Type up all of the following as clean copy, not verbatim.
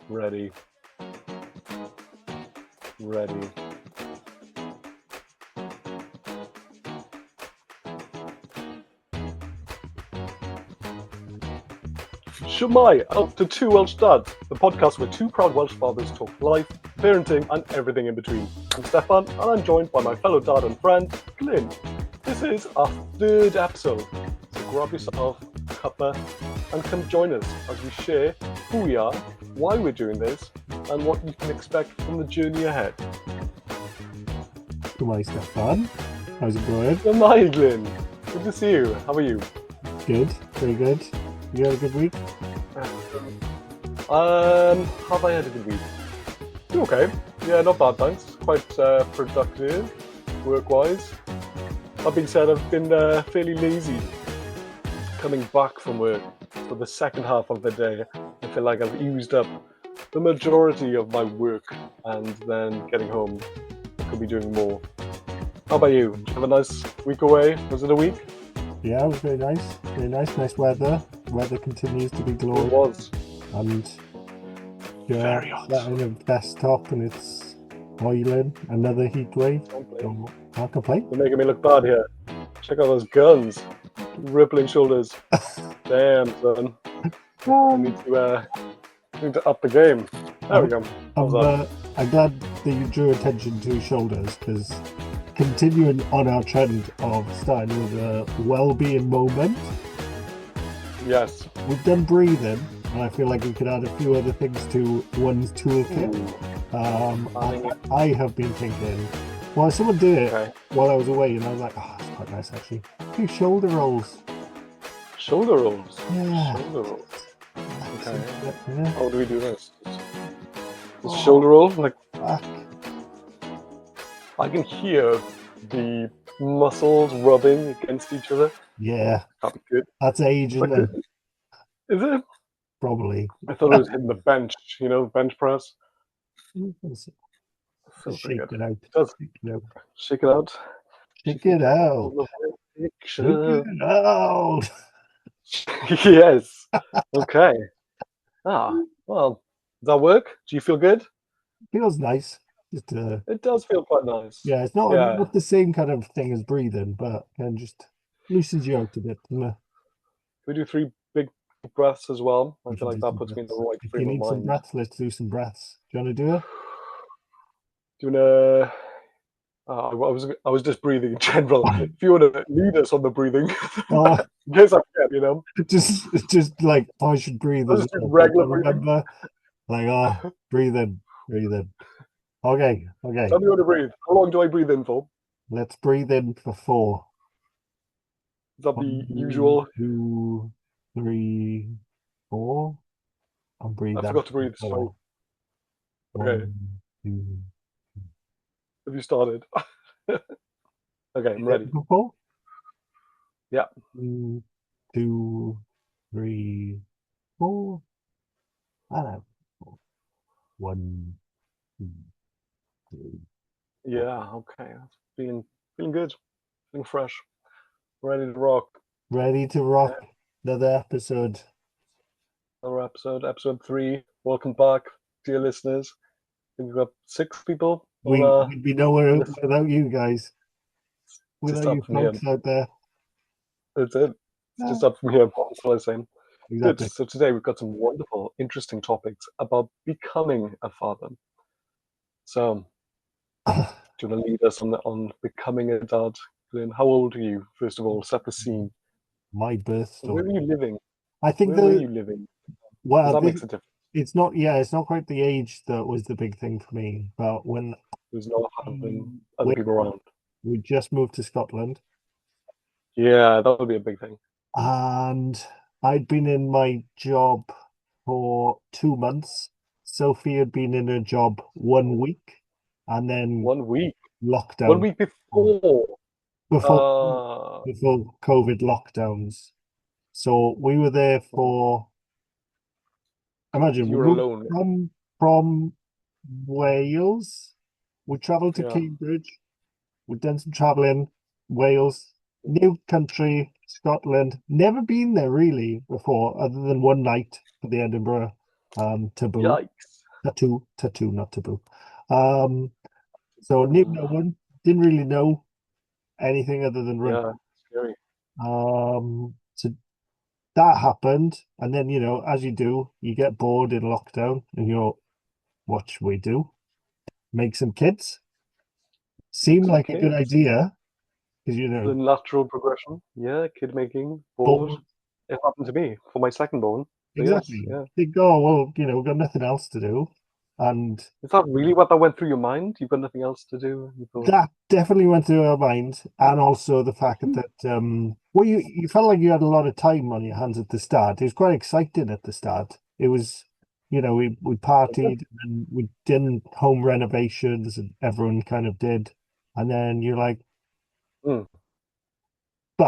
Ready. Ready. Shwmai, out to Two Welsh Dads, the podcast where two proud Welsh fathers talk life, parenting, and everything in between. I'm Stefan, and I'm joined by my fellow dad and friend, Glyn. This is our third episode, so grab yourself a cuppa and come join us as we share who we are, why we're doing this, and what you can expect from the journey ahead. Shwmai, Stefan. How's it going? Shwmai, Glyn. Good to see you. How are you? Good, very good. You had a good week? Have I had a good week? Okay. Yeah, not bad, thanks. Quite productive, work-wise. That being said, I've been fairly lazy coming back from work for the second half of the day. I feel like I've used up the majority of my work, and then getting home, I could be doing more. How about you? Did you have a nice week away? Was it a week? Yeah, it was very nice. Very nice. Nice weather. Weather continues to be It glorious. was. And Very hot. that in a desktop and it's boiling. Another heat wave. Don't Can't complain. You're making me look bad here. Check out those guns. Rippling shoulders. Damn, son. I need to up the game. There we go. How's that? I'm glad that you drew attention to shoulders because continuing on our trend of starting with a well-being moment, Yes. we've done breathing, and I feel like we could add a few other things to one's toolkit. I have been thinking, well, someone did it Okay. while I was away, and I was like, oh, it's quite nice actually. Do shoulder rolls. Shoulder rolls. Yeah. Shoulder rolls. Okay. Yeah. How do we do this? Shoulder roll? Like, Back. I can hear the muscles rubbing against each other. Yeah. That'd be good. That's age, isn't Like, it? is it? Probably. I thought it was hitting the bench, bench press. Let's Feels pretty shake good. it out. It does. Shake it out. Shake it out. Shake it out. Shake Picture. it out. Yes. Okay. Well, does that work? Do you feel good? Feels nice. Just It does feel quite nice. yeah, it's not Yeah. not the same kind of thing as breathing, but can just loosens you out a bit. Doesn't it? We do 3 big breaths as well. I We feel can like do that some puts me in the breaths. right If you frame of need some mind. breaths, let's do some breaths. Do you want to do it? Do you wanna? I was just breathing in general. If you want to lead us on the breathing, Oh, in case I can, just like I should breathe I'll as just do well. regular I remember, like breathe in. Okay. Tell me when to breathe. How long do I breathe in for? Let's breathe in for 4. Is that the 1, usual? 2, 3, 4. And breathe I out forgot to for breathe. Sorry. 4. Okay. 1, 2. Have you started? Okay, I'm ready. For 4? Yeah. 1, 2, 3, 4. And 1, 2, 3. Yeah. Okay. Feeling good. Feeling fresh. Ready to rock. Ready to rock another episode. Another episode 3. Welcome back, dear listeners. I think we've got 6 people. We'd be nowhere without you guys. Just Without you up from here. folks out there. That's it. It's Yeah. just up from here. That's what I was saying. Exactly. Good. So today we've got some wonderful, interesting topics about becoming a father. So, do you want to lead us on becoming a dad? Glyn, how old are you? First of all, set the scene. My birth Where story. are you living? I think Where were you living? well, That makes a difference. it's not quite the age that was the big thing for me, but when There's not having other people around. we just moved to Scotland Yeah, that would be a big thing. and I'd been in my job for 2 months. Sophie had been in her job 1 week and then 1 week. lockdown 1 week before. before COVID lockdowns. So we were there for, imagine, You we were moved alone. from Wales. We travelled to Yeah. Cambridge. We've done some travelling. Wales, new country, Scotland. Never been there really before, other than one night for the Edinburgh taboo. Yikes. tattoo, not taboo. Um, so knew Hmm. no one, didn't really know anything other than rugby. Yeah, scary. So that happened, and then as you do, you get bored in lockdown, and what should we do? Make some kids. Make Seemed some like a good kids. idea because The natural progression. Yeah, kid making, bored. bored. It happened to me for my second born. So yes, Exactly. yeah. Think, oh well, we've got nothing else to do, and Is that really what that went through your mind? You've got nothing else to do? You thought, that definitely went through our mind, and also the fact "Hmm, that well, you felt like you had a lot of time on your hands at the start. It was quite exciting at the start. It was, we okay. partied and we did home renovations, and everyone kind of did, and then you're like, Hmm,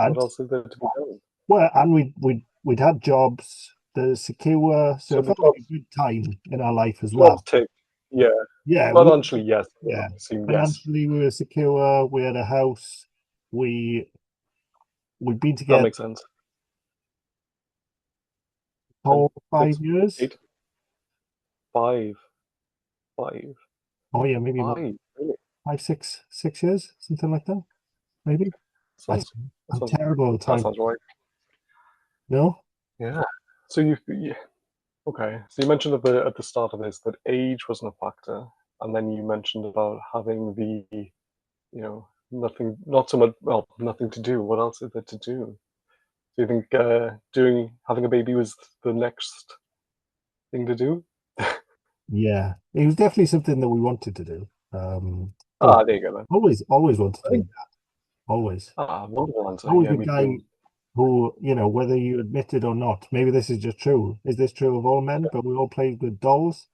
what but else is there to be done?" well, and we'd had jobs, the secure, so So it the felt like jobs, a good time in our life as jobs well. take, yeah. Yeah, Financially, yes. I yeah, assume yes. financially we were secure. We had a house. We we'd been That together makes sense. 10, 6, 4 5 years. 8, 5, 5, Oh yeah, maybe more. 5. Really? 5 6 6 years, something like that. Maybe. I, Sounds, that I'm sounds, terrible at that time. sounds right. No. Yeah. So yeah, okay. So you mentioned at the start of this that age wasn't a factor, and then you mentioned about having nothing, not so much, well, nothing to do. What else is there to do? Do you think doing having a baby was the next thing to do? Yeah, it was definitely something that we wanted to do. Ah, there you go then. Always wanted I to do think that. Always. wonderful answer. Always Yeah, the me guy too. who, whether you admit it or not, maybe this is just true. Is this true of all men? But we all played with dolls,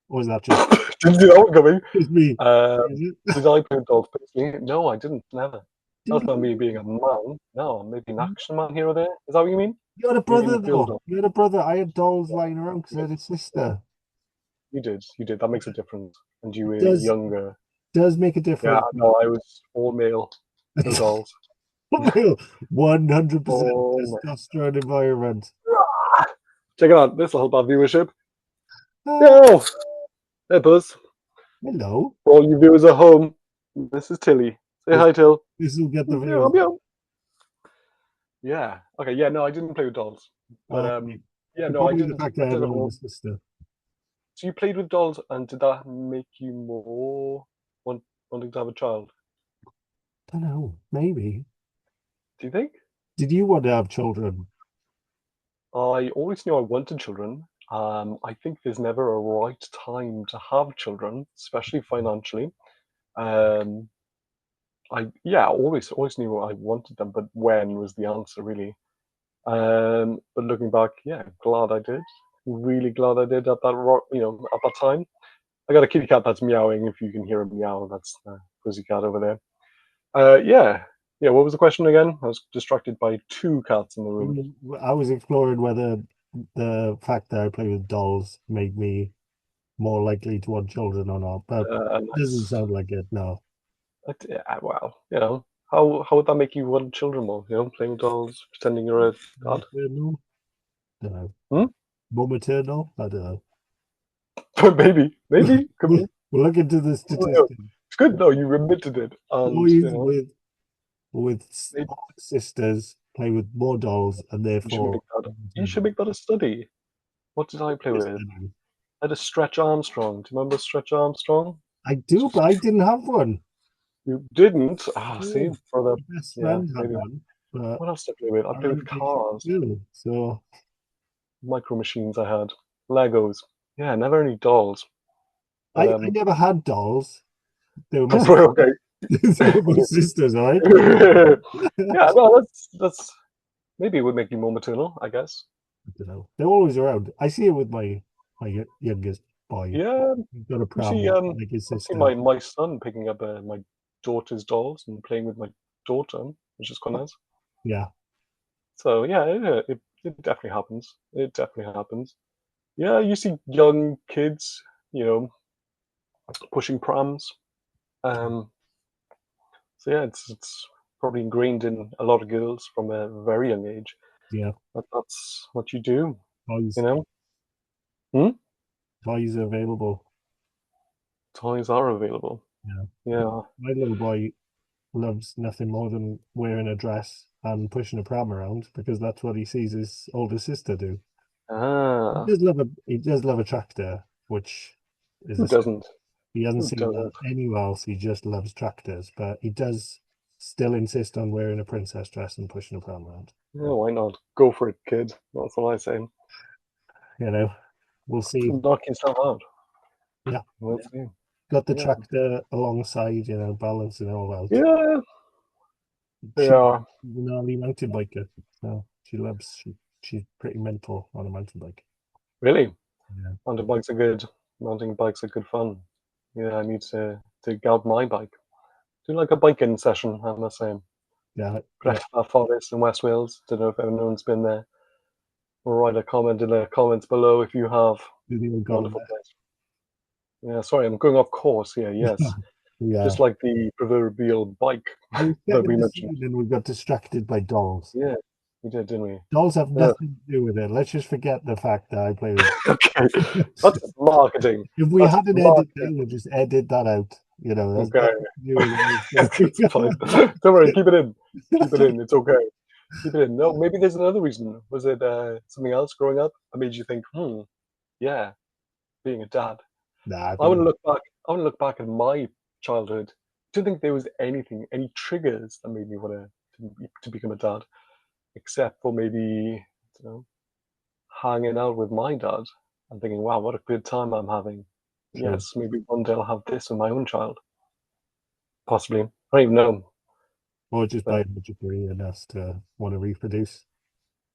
or is that just Didn't see that one coming. just me? Um, Is it? did I play golf personally? No, I didn't. Never. That's Did not me you? being a man. No, maybe an action man here or there. Is that what you mean? You had a You brother didn't feel though. golf. You had a brother. I had dolls lying around because I You had a sister. did. You did. That makes a difference. And you It were does younger. does make a Yeah, difference. no, I was all male. No dolls. 100% All male. testosterone environment. Check it out. This will help our viewership. Ah, Yo! Hey, Buzz. hello. For all you viewers at home, this is Tilly. Say This hi, Till. this will get the Meow, views. meow. Yeah. Okay. Yeah. No, I didn't play with dolls, but Okay. yeah. So No, I probably the did. fact I I had did an have older all. sister. So you played with dolls, and did that make you more wanting to have a child? Don't know. Maybe. Do you think? Did you want to have children? I always knew I wanted children. I think there's never a right time to have children, especially financially. Um, I yeah, always knew I wanted them, but when was the answer really? But looking back, yeah, glad I did. Really glad I did at that at that time. I got a kitty cat that's meowing. If you can hear a meow, that's the pussycat over there. Yeah, yeah. What was the question again? I was distracted by two cats in the room. I was exploring whether the fact that I play with dolls made me more likely to want children or not, but it doesn't Nice. sound like it. No. Yeah, well, how would that make you want children more? Playing with dolls, pretending you're a god. Maternal? Don't know. Hmm? More maternal? I don't know. Maybe could We'll, be. we'll look into the Oh, statistics. it's good though. You admitted it, and Boys with maybe older sisters play with more dolls and you should therefore make that. You should maternal. make that a study. What did I play Yes, with? I do. I had a Stretch Armstrong. Do you remember Stretch Armstrong? I do, but I didn't have one. You didn't? Ah, see, No, brother. my best Yeah, friend had maybe. one, but What else did I play with? I I play with remember they kept cars, too. So micro machines. I had Legos. Yeah, never any dolls. But I never had dolls. They were my right, okay. they were my sisters, all right? Yeah, no, that's maybe it would make you more maternal, I guess. I don't know. They're always around. I see it with my youngest boy. Yeah, He's got a you see, pram like his I've seen sister. my son picking up my daughter's dolls and playing with my daughter, which is quite nice. Yeah, So yeah, it definitely happens. It definitely happens. Yeah, you see young kids, you know, pushing prams. Um, so yeah, it's probably ingrained in a lot of girls from a very young age. yeah. But that's what you do, you Boys. know. Hmm? toys are available. Toys are available. Yeah. Yeah. My little boy loves nothing more than wearing a dress and pushing a pram around because that's what he sees his older sister do. Ah, He does love a tractor, which is who a doesn't? he hasn't Who seen that doesn't? anywhere else. He just loves tractors, but he does still insist on wearing a princess dress and pushing a pram around. Yeah, why not? Go for it, kid. That's what I say. You know, we'll see. Knock yourself out. Yeah, We'll see. got the Yeah. tractor alongside, balancing it all out. Yeah, they She's are. an early mountain biker, so she's pretty mental on a mountain bike. Really. Yeah, Mountain bikes are good. Mountain bikes are good fun. Yeah, I need to get out my bike. Do like a biking session, I must say. yeah, yeah. Brechfa Forest in West Wales. Don't know if anyone's been there. Or write a comment in the comments below if you have. Do the old Wonderful government. place. Yeah, sorry, I'm going off course here. Yes, Yeah. just like the proverbial bike I was that setting we the mentioned. scene and we got distracted by dolls. Yeah, we did, didn't we? Dolls have Yeah. nothing to do with it. Let's just forget the fact that I play with. Okay, that's just marketing. If we That's had an edit marketing. there, we'll just edit that out. There's Okay, nothing to do with that's fine. it. Don't worry, keep it in. Keep it in. It's okay. Keep it in. No, maybe there's another reason. Was it something else growing up that made you think, yeah, being a dad? Nah, I I want to think look back. I want to look back at my childhood. I don't think there was anything, any triggers that made me want to become a dad, except for maybe hanging out with my dad and thinking, wow, what a good time I'm having. true. Yes, maybe one day I'll have this with my own child. Possibly. I don't even know. Or just But biologically in us to want to reproduce.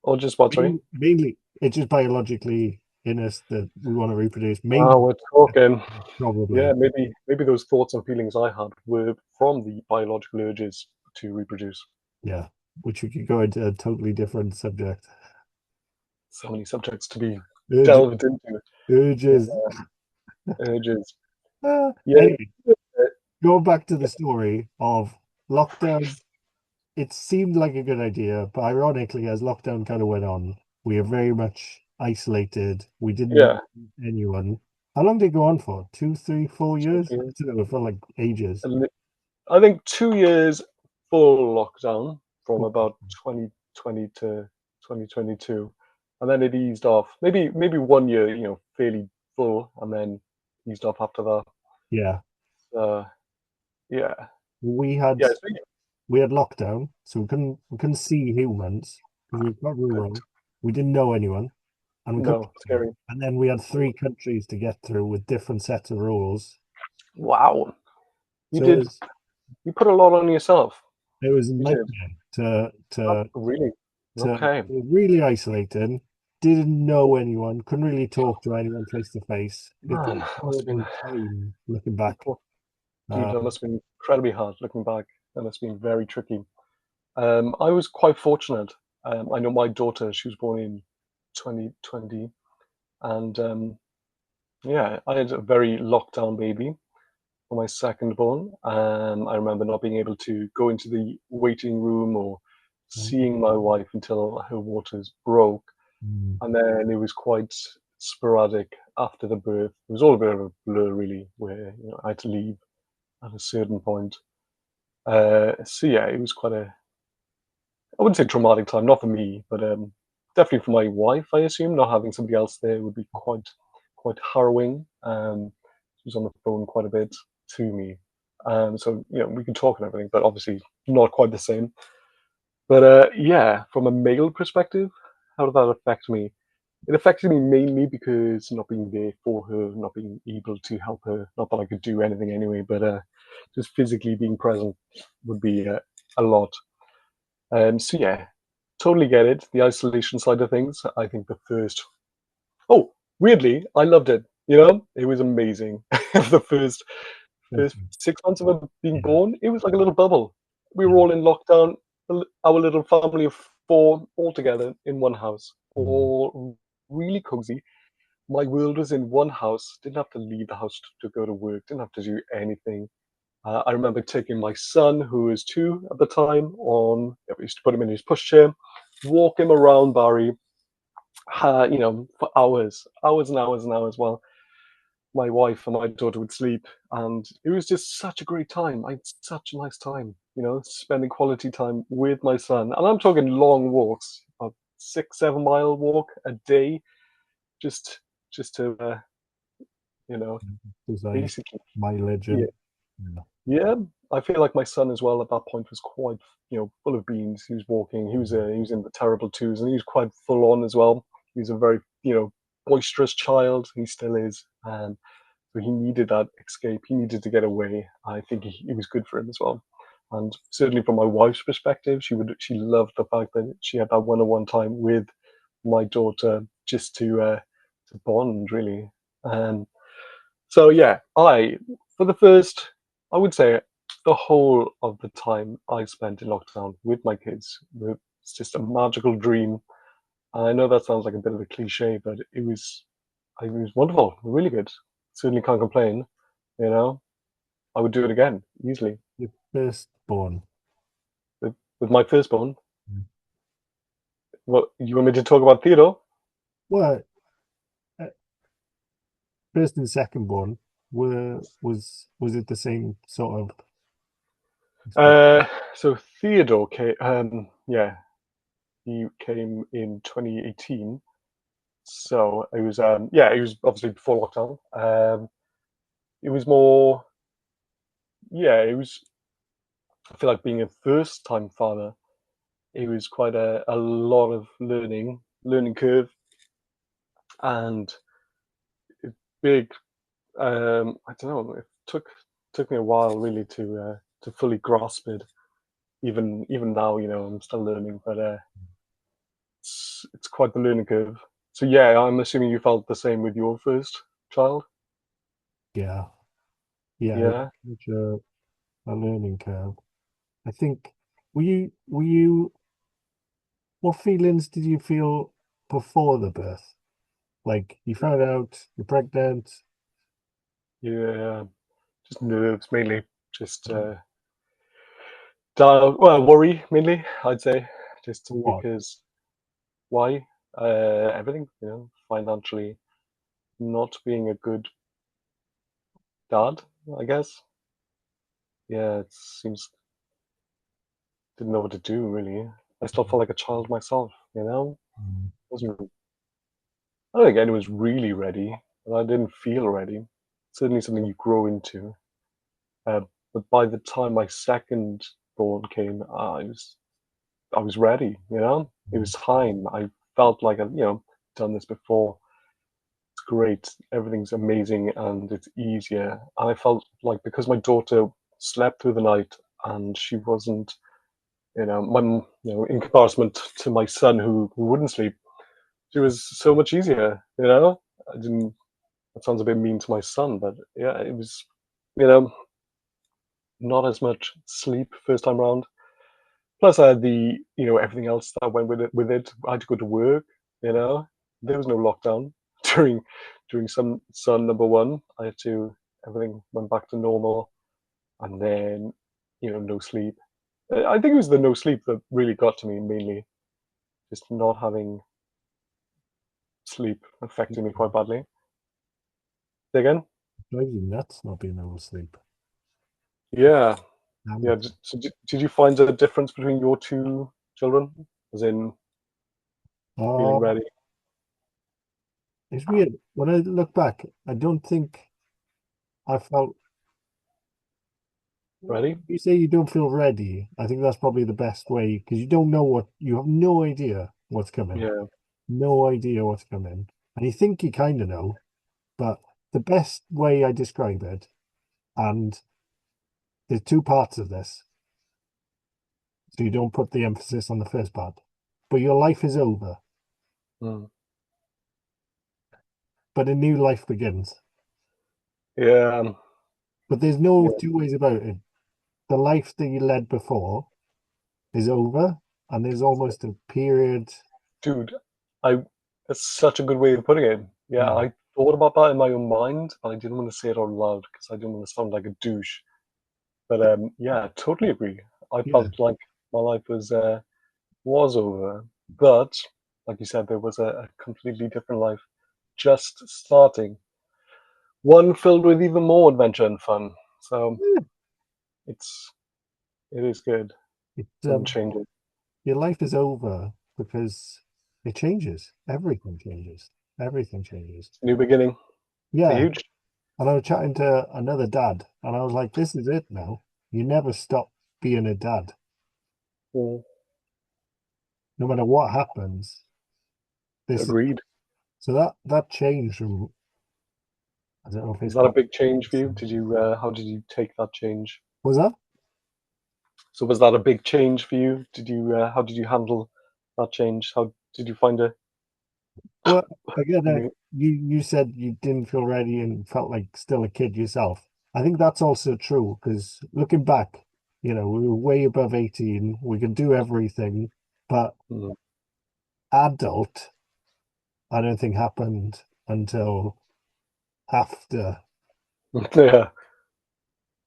or just what, sorry? Mainly, it's just biologically in us that we want to reproduce. Oh, Mainly, we're talking. probably, Yeah, maybe those thoughts and feelings I had were from the biological urges to reproduce. yeah. Which we could go into a totally different subject. So many subjects to be Urges, delved into. Yeah, urges. urges. Uh, Yeah, anyway, going back to the story of lockdown, it seemed like a good idea, but ironically, as lockdown kind of went on, we are very much isolated. We didn't yeah. meet anyone. How long did it go on for? 2, 3, 4 years? I Talking don't know, it felt like ages. I think 2 years full lockdown from about 2020 to 2022, and then it eased off. Maybe 1 year, fairly full, and then eased off after that. Yeah, Uh, yeah, we had yeah, it's been we had lockdown, so we couldn't see humans because we got rural. We didn't know anyone, and we couldn't. no scary. And then we had 3 countries to get through with different sets of rules. Wow, you So did. You put a lot on yourself. it was a You did. nightmare to to Really? to Okay. really isolating. Didn't know anyone. Couldn't really talk to anyone face to face. It's Man, a that must have been. horrible time looking back. Oh, dude, that Um, must have been incredibly hard looking back. That must have been very tricky. I was quite fortunate. I know my daughter, she was born in 2020, and yeah, I had a very locked down baby for my second born. I remember not being able to go into the waiting room or seeing my wife until her waters broke. mm, And then it was quite sporadic after the birth. It was all a bit of a blur, really, where I had to leave at a certain point. So yeah, it was quite a I wouldn't say traumatic time, not for me, but definitely for my wife. I assume not having somebody else there would be quite harrowing. She was on the phone quite a bit to me, so we can talk and everything, but obviously not quite the same. But yeah, from a male perspective, how did that affect me? It affected me mainly because not being there for her, not being able to help her. Not that I could do anything anyway, but just physically being present would be a lot. So yeah, totally get it. The isolation side of things. I think the first. Oh, weirdly, I loved it. It was amazing. The first definitely. 6 months of her being Yeah. born, it was like a little bubble. We were Yeah. all in lockdown. Our little family of four all together in one house, Mm, all really cozy. My world was in one house. Didn't have to leave the house to go to work. Didn't have to do anything. I remember taking my son, who was 2 at the time, on. We used to put him in his pushchair, walk him around Barry, for hours, hours and hours and hours. Well, my wife and my daughter would sleep, and it was just such a great time. I had such a nice time, spending quality time with my son. And I'm talking long walks, a 6, 7 mile walk a day, just just to you know Design basically. my Yeah, legend. Yeah. yeah. I feel like my son as well at that point was quite full of beans. He was walking. He was in the terrible twos, and he was quite full on as well. He was a very boisterous child. He still is, and so he needed that escape. He needed to get away. I think it was good for him as well. And certainly from my wife's perspective, she loved the fact that she had that one-on-one time with my daughter just to bond really. And so yeah, for the first, I would say the whole of the time I spent in lockdown with my kids, it's just a magical dream. I know that sounds like a bit of a cliche, but it was wonderful, really good. Certainly can't complain. You know, I would do it again easily Your firstborn. with my firstborn. Mm. What you want me to talk about Theodore? Well, uh, first and second born was it the same sort of experience? Uh, so Theodore came. Yeah, he came in 2018. So it was. Yeah, it was obviously before lockdown. It was more. Yeah, it was. I feel like being a first-time father, it was quite a lot of learning curve, and big. I don't know. It took me a while really to fully grasp it. Even now, I'm still learning, but it's quite the learning curve. So yeah, I'm assuming you felt the same with your first child. Yeah, yeah, it Yeah. was such a learning curve. I think were you what feelings did you feel before the birth? Like you found out you're pregnant. Yeah, just nerves mainly. Just well, worry mainly. I'd say just For what? because why? Everything, financially not being a good dad, I guess. Yeah, it seems didn't know what to do really. I still felt like a child myself, Mm. Wasn't I don't think anyone was really ready, and I didn't feel ready. Certainly something you grow into. Uh, but by the time my second born came, I was ready. It Mm. was time. I felt like I've done this before. It's great. Everything's amazing, and it's easier. And I felt like because my daughter slept through the night, and she wasn't, in comparison to my son who wouldn't sleep, she was so much easier. I didn't. That sounds a bit mean to my son, but yeah, it was, you know, not as much sleep first time round. Plus, I had everything else that went with it. I had to go to work. You know, there was no lockdown during some son number one. I had to everything went back to normal, and then no sleep. I think it was the no sleep that really got to me mainly. Just not having sleep affected me quite badly. Say again? Drives you nuts not being able to sleep. Yeah, yeah. And So did you find a difference between your two children, as in feeling oh, ready? it's weird. When I look back, I don't think I felt. Ready? You say you don't feel ready. I think that's probably the best way because you don't know you have no idea what's coming. Yeah. No idea what's coming. And you think you kind of know, but the best way I describe it, and there's two parts of this, so you don't put the emphasis on the first part. But your life is over, Mm. but a new life begins. Yeah. But there's no Yeah. two ways about it. The life that you led before is over, and there's almost a period. Dude, I that's such a good way of putting it. Yeah, Yeah, I thought about that in my own mind, but I didn't want to say it out loud because I didn't want to sound like a douche. But yeah, I totally agree. I yeah, felt like my life was over, but like you said, there was a completely different life just starting. one filled with even more adventure and fun. So Yeah. it's it is good. It's Wouldn't change it. your life is over because it changes. Everything changes. Everything changes. New beginning. It's a Yeah. huge. And I was chatting to another dad, and I was like, "This is it now. You never stop being a dad, Mm, no matter what happens. This is agreed. so that changed from I don't know if Was it's that a called big change for you? Did you how did you take that change? was that? So was that a big change for you? Did you how did you handle that change? How did you find it? Well, again, I mean, you said you didn't feel ready and felt like still a kid yourself. I think that's also true because looking back, we were way above 18. We could do everything, but mm, adult, I don't think happened until after, yeah,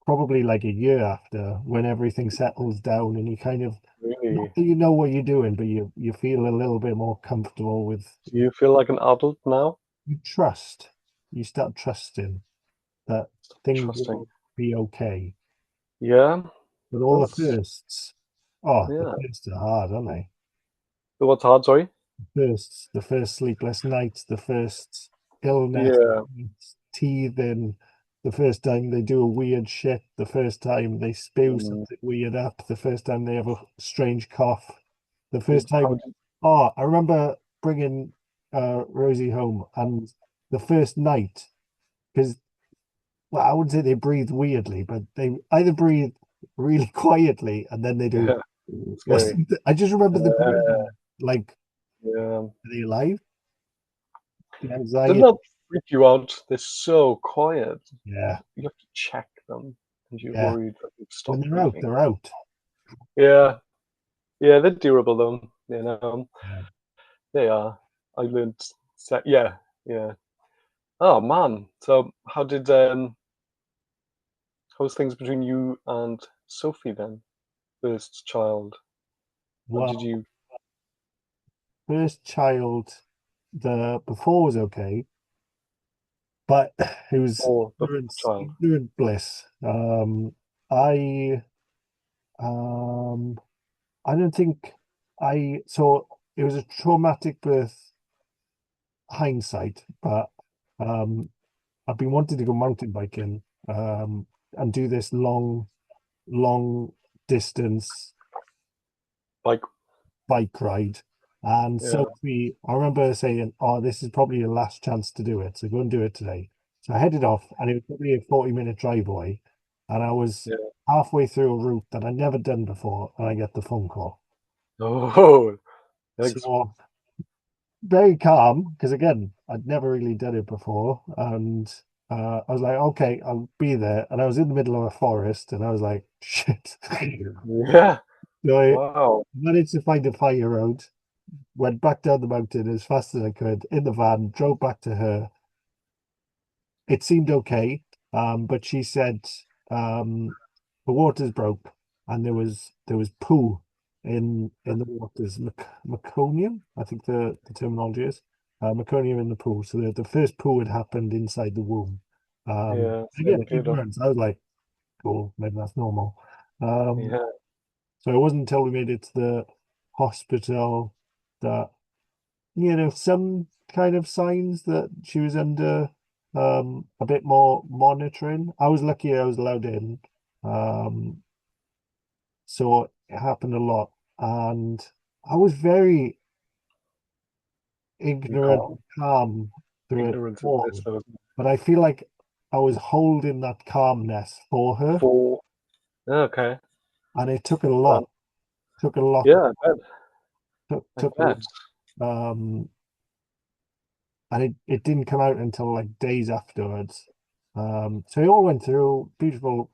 probably like a year after, when everything settles down and you kind of, not really. that you know what you're doing, but you feel a little bit more comfortable with Do you feel like an adult now? you trust. You start trusting that things Interesting. will be okay. Yeah, But all the that's firsts, oh, the yeah. firsts are hard, aren't they? So what's hard, sorry? The first sleepless nights, the first illness, Yeah. teething, the first time they do a weird shit, the first time they spew Mm, something weird up, the first time they have a strange cough, the first how time. did Oh, I remember bringing Rosie home, and the first night, because well, I wouldn't say they breathe weirdly, but they either breathe really quietly and then they do. yeah, scary. Listen, I just remember the Uh, breathing, like, yeah. are they alive? The Doesn't anxiety. that freak you out? They're so quiet. Yeah, You have to check them, and you're yeah. worried that they've When stopped they're out, breathing. they're out. Yeah, yeah, they're durable though. You know, Yeah. they are. I learned. Yeah, yeah. Oh man. So how's things between you and Sophie then? First child. How did Well, you? first child, the before was okay, but it was Or the ignorance, child? ignorant bliss. I, um, I don't think so it was a traumatic birth hindsight, but um, I've been wanting to go mountain biking and do this long distance Like, bike ride. And yeah, Sophie, I remember her saying, "Oh, this is probably your last chance to do it. So go and do it today." So I headed off, and it was probably a 40-minute drive away. And I was yeah. halfway through a route that I'd never done before, and I get the phone call. Oh, thanks. So very calm because again, I'd never really done it before, and I was like, okay, I'll be there. And I was in the middle of a forest, and I was like, shit. Yeah. So I Wow. managed to find a fire road, went back down the mountain as fast as I could in the van, drove back to her. It seemed okay, but she said the waters broke and there was poo in the waters, meconium, I think the terminology is, meconium in the pool. So the first poo had happened inside the womb. Yeah, same Again, with you though. ignorance. I was like, cool, maybe that's normal. Um, Yeah. so it wasn't until we made it to the hospital that some kind of signs that she was under a bit more monitoring. I was lucky I was allowed in. Um, so it happened a lot. And I was very You ignorant calm. and calm through it Ignorance is bliss all. though, isn't it? But I feel like I was holding that calmness for her. For okay. And it took a Um, lot. Took a lot. yeah, I bet. I Took a lot. bet. Um, and it didn't come out until like days afterwards. So it all went through beautiful,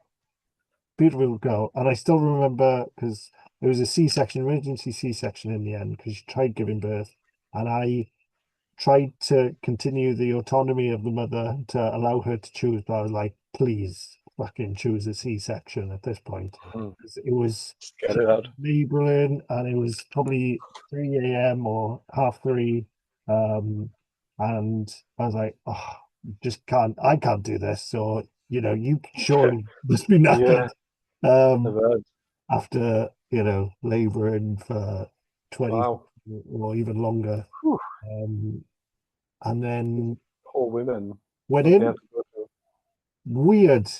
beautiful girl, and I still remember because it was a C-section, emergency C-section in the end because she tried giving birth, and I tried to continue the autonomy of the mother to allow her to choose, but I was like, please fucking choose a C-section at this point. Hmm. 'Cause it was Just get she it was out. laboring and it was probably 3 a.m. or half three. Um, and I was like, oh. just can't. I can't do this. So you surely must be knackered. Yeah, I've Um, heard. after laboring for 20 Wow. or even longer, Whew. um, and then Poor women. went What they in. have to go through. Weird,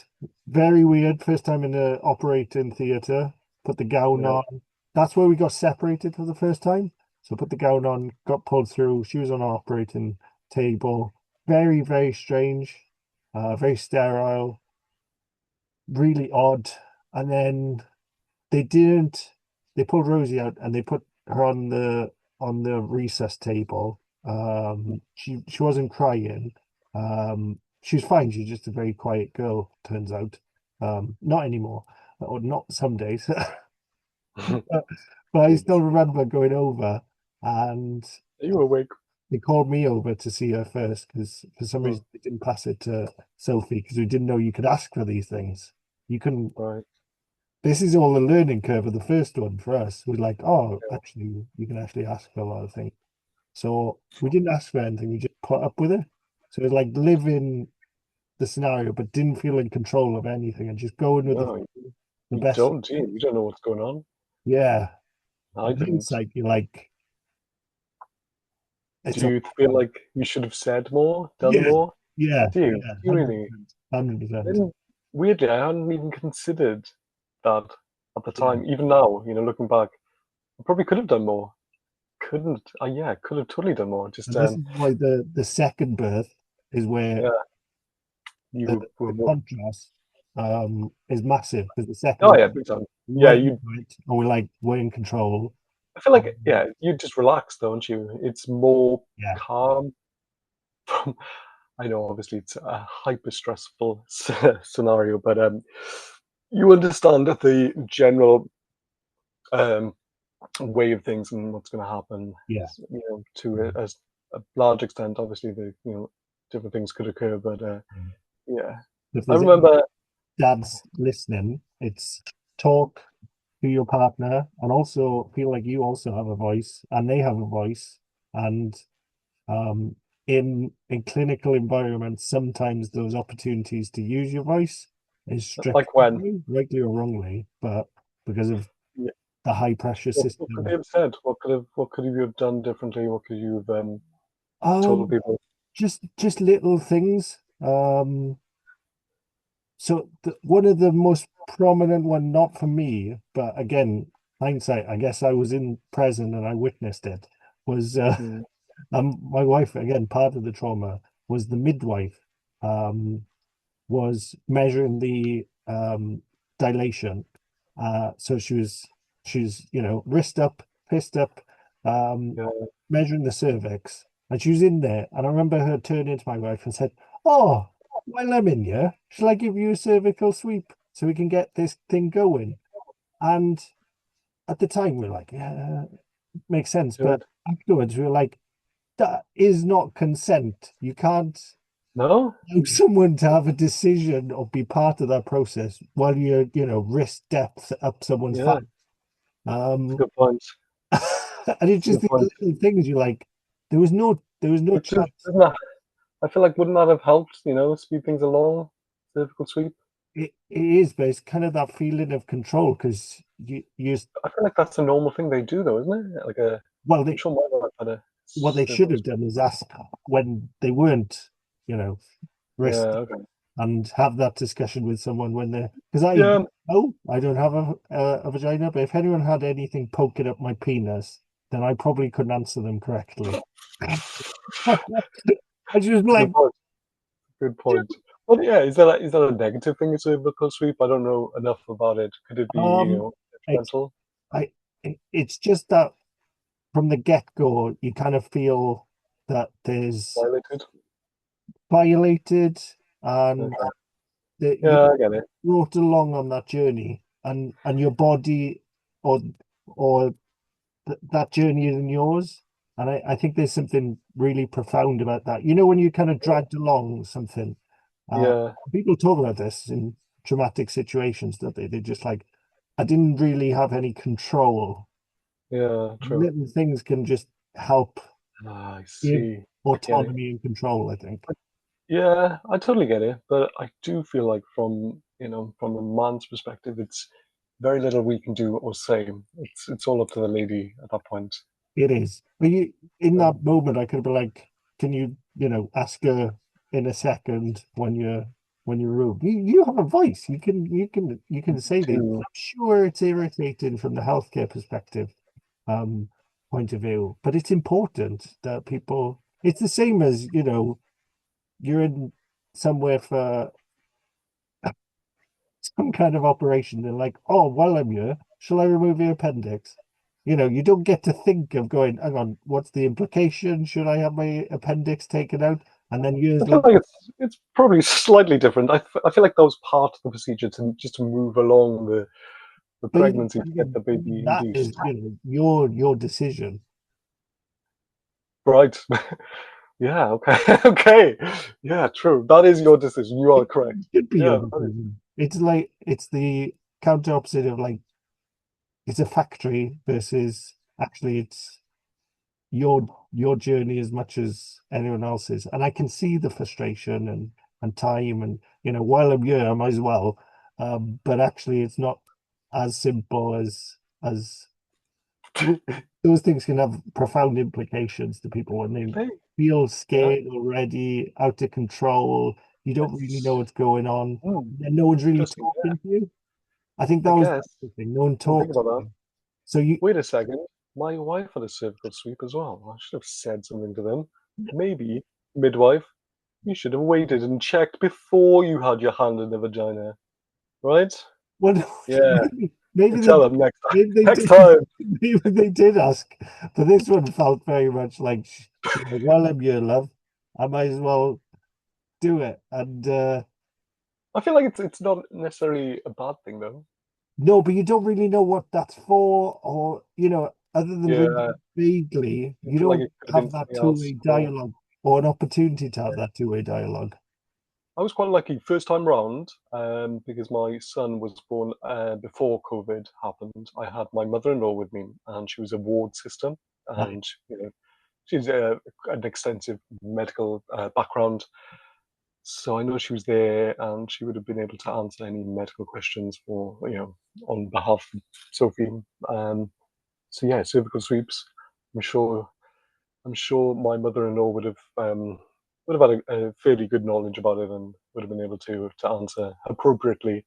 very weird. First time in the operating theatre. Put the gown Yeah. on. That's where we got separated for the first time. So put the gown on, got pulled through. She was on our operating table. Very, very strange. Very sterile. Really odd. And then they didn't. They pulled Rosie out and they put her on the recess table. She wasn't crying. She was fine. She's just a very quiet girl, turns out. Not anymore, or not some days. But, but I still Jeez. remember going over, and Are you awake? they called me over to see her first because for some Hmm. reason they didn't pass it to Sophie because we didn't know you could ask for these things. You can Right. This is all the learning curve of the first one for us. We're like, oh, actually, you can actually ask for a lot of things. So we didn't ask for anything. We just put up with it. So it's like living the scenario, but didn't feel in control of anything and just going with No, the you best. don't, do you? You don't know what's going on. Yeah. I In didn't. hindsight, you're like, Do it's a, you feel like you should have said more, done yeah, more? yeah, Do you? yeah, Do you really? 100%, 100%. Then weirdly, I hadn't even considered that at the Yeah. time. Even now, looking back, I probably could have done more. Couldn't. Yeah, could have totally done more. Just And this is why the second birth is where yeah, the, you were the more. contrast is massive because the second Oh one yeah, big time. Yeah, right you. into it, and we're in control. I feel like Um, yeah, you just relax, don't you? It's more yeah, calm. I know, obviously, it's a hyper stressful scenario, but you understand that the general um, way of things and what's going to happen yeah. is, to a large extent, obviously, different things could occur, but Yeah. yeah, If I there's any remember. dads listening, it's talk to your partner and also feel like you also have a voice and they have a voice. And um, in clinical environments, sometimes those opportunities to use your voice is stripped Like from when, you, rightly or wrongly, but because of yeah, the high pressure what could they system. have said? What could you have done differently? What could you have told Um, people? just little things. So one of the most prominent one, not for me, but again, hindsight, I guess I was in present and I witnessed it, was Mm, my wife, again, part of the trauma was the midwife, um, was measuring the dilation. So she's wrist up, fist up, um, yeah, measuring the cervix, and she was in there. And I remember her turning to my wife and said, "Oh, while I'm in here, shall I give you a cervical sweep so we can get this thing going?" And at the time, we are like, "Yeah, makes sense." do But it. afterwards, we were like, "That is not consent. You can't." No, Someone to have a decision or be part of that process while you're, wrist depth up someone's yeah, fat. it's a Um, good point. and it's It's a just good these point. little things you're like, there was no But chance. doesn't that, I feel like wouldn't that have helped? Speed things along. Cervical sweep. It is, but it's kind of that feeling of control because you I feel like that's a normal thing they do, though, isn't it? Like well I'm sure my wife had a what they should cervical have sweep. done is ask when they weren't, you know, wrist Yeah. Okay. and have that discussion with someone when they're because I Yeah. oh I don't have a vagina, but if anyone had anything poking up my penis, then I probably couldn't answer them correctly. I just It's a good like point. Good point. But yeah, is that a negative thing? A cervical sweep? I don't know enough about it. Could it be um it's detrimental, I it's just that from the get-go you kind of feel that there's violated? violated and Okay. that you Yeah, I get it. brought along on that journey and your body or or that journey isn't yours. And I think there's something really profound about that. When you kind of dragged along something, uh, Yeah. people talk about this in traumatic situations that they're just like, I didn't really have any control. Yeah. True. Little things can just help Ah, I give see. I get it. autonomy and control, I think. Yeah, I totally get it, but I do feel like from a man's perspective, it's very little we can do or say. It's all up to the lady at that point. It is. But you, in Um, that moment, I could be like, can you, ask her in a second when you're rude. You have a voice. You can say these. to I'm sure it's irritating from the healthcare perspective, um, point of view, but it's important that people. It's the same as, you're in somewhere for some kind of operation. They're like, oh, while I'm here, shall I remove your appendix? You don't get to think of going, hang on, what's the implication? Should I have my appendix taken out? And then I years feel later, like it's probably slightly different. I feel like that was part of the procedure to just to move along the but pregnancy to get the baby that is, induced. your decision. Right. Yeah, okay. Okay. Yeah, true. That is your decision. You are It correct. should be your Yeah, that is. decision. It's like it's the counter opposite of like it's a factory versus actually it's your journey as much as anyone else's. And I can see the frustration and time and while I'm here, I might as well. But actually it's not as simple as those things can have profound implications to people when they They, feel yeah, scared already, out of control. You don't really know it's what's going on. hmm, And no one's really interesting. Yeah, talking to you. I think I that was guess. the thing. No one Didn't think talks about to that. you. So you Wait a second. My wife had a cervical sweep as well. I should have said something to them. Maybe, midwife, you should have waited and checked before you had your hand in the vagina, right? well, Yeah, maybe you they tell them next time. maybe they Next did time. maybe they did ask, but this one felt very much like, while I'm your love, I might as well do it. And I feel like it's not necessarily a bad thing though. no, but you don't really know what that's for, or other than Yeah, reading vaguely, I you feel like don't it could have been have that something else. two-way Or dialogue or an opportunity to have that two-way dialogue. I was quite lucky first time round, because my son was born before COVID happened. I had my mother-in-law with me, and she was a ward sister, Right. and she's an extensive medical background. So I know she was there, and she would have been able to answer any medical questions for on behalf of Sophie. Um, so yeah, cervical sweeps. I'm sure I'm sure my mother-in-law would have had a fairly good knowledge about it and would have been able to answer appropriately.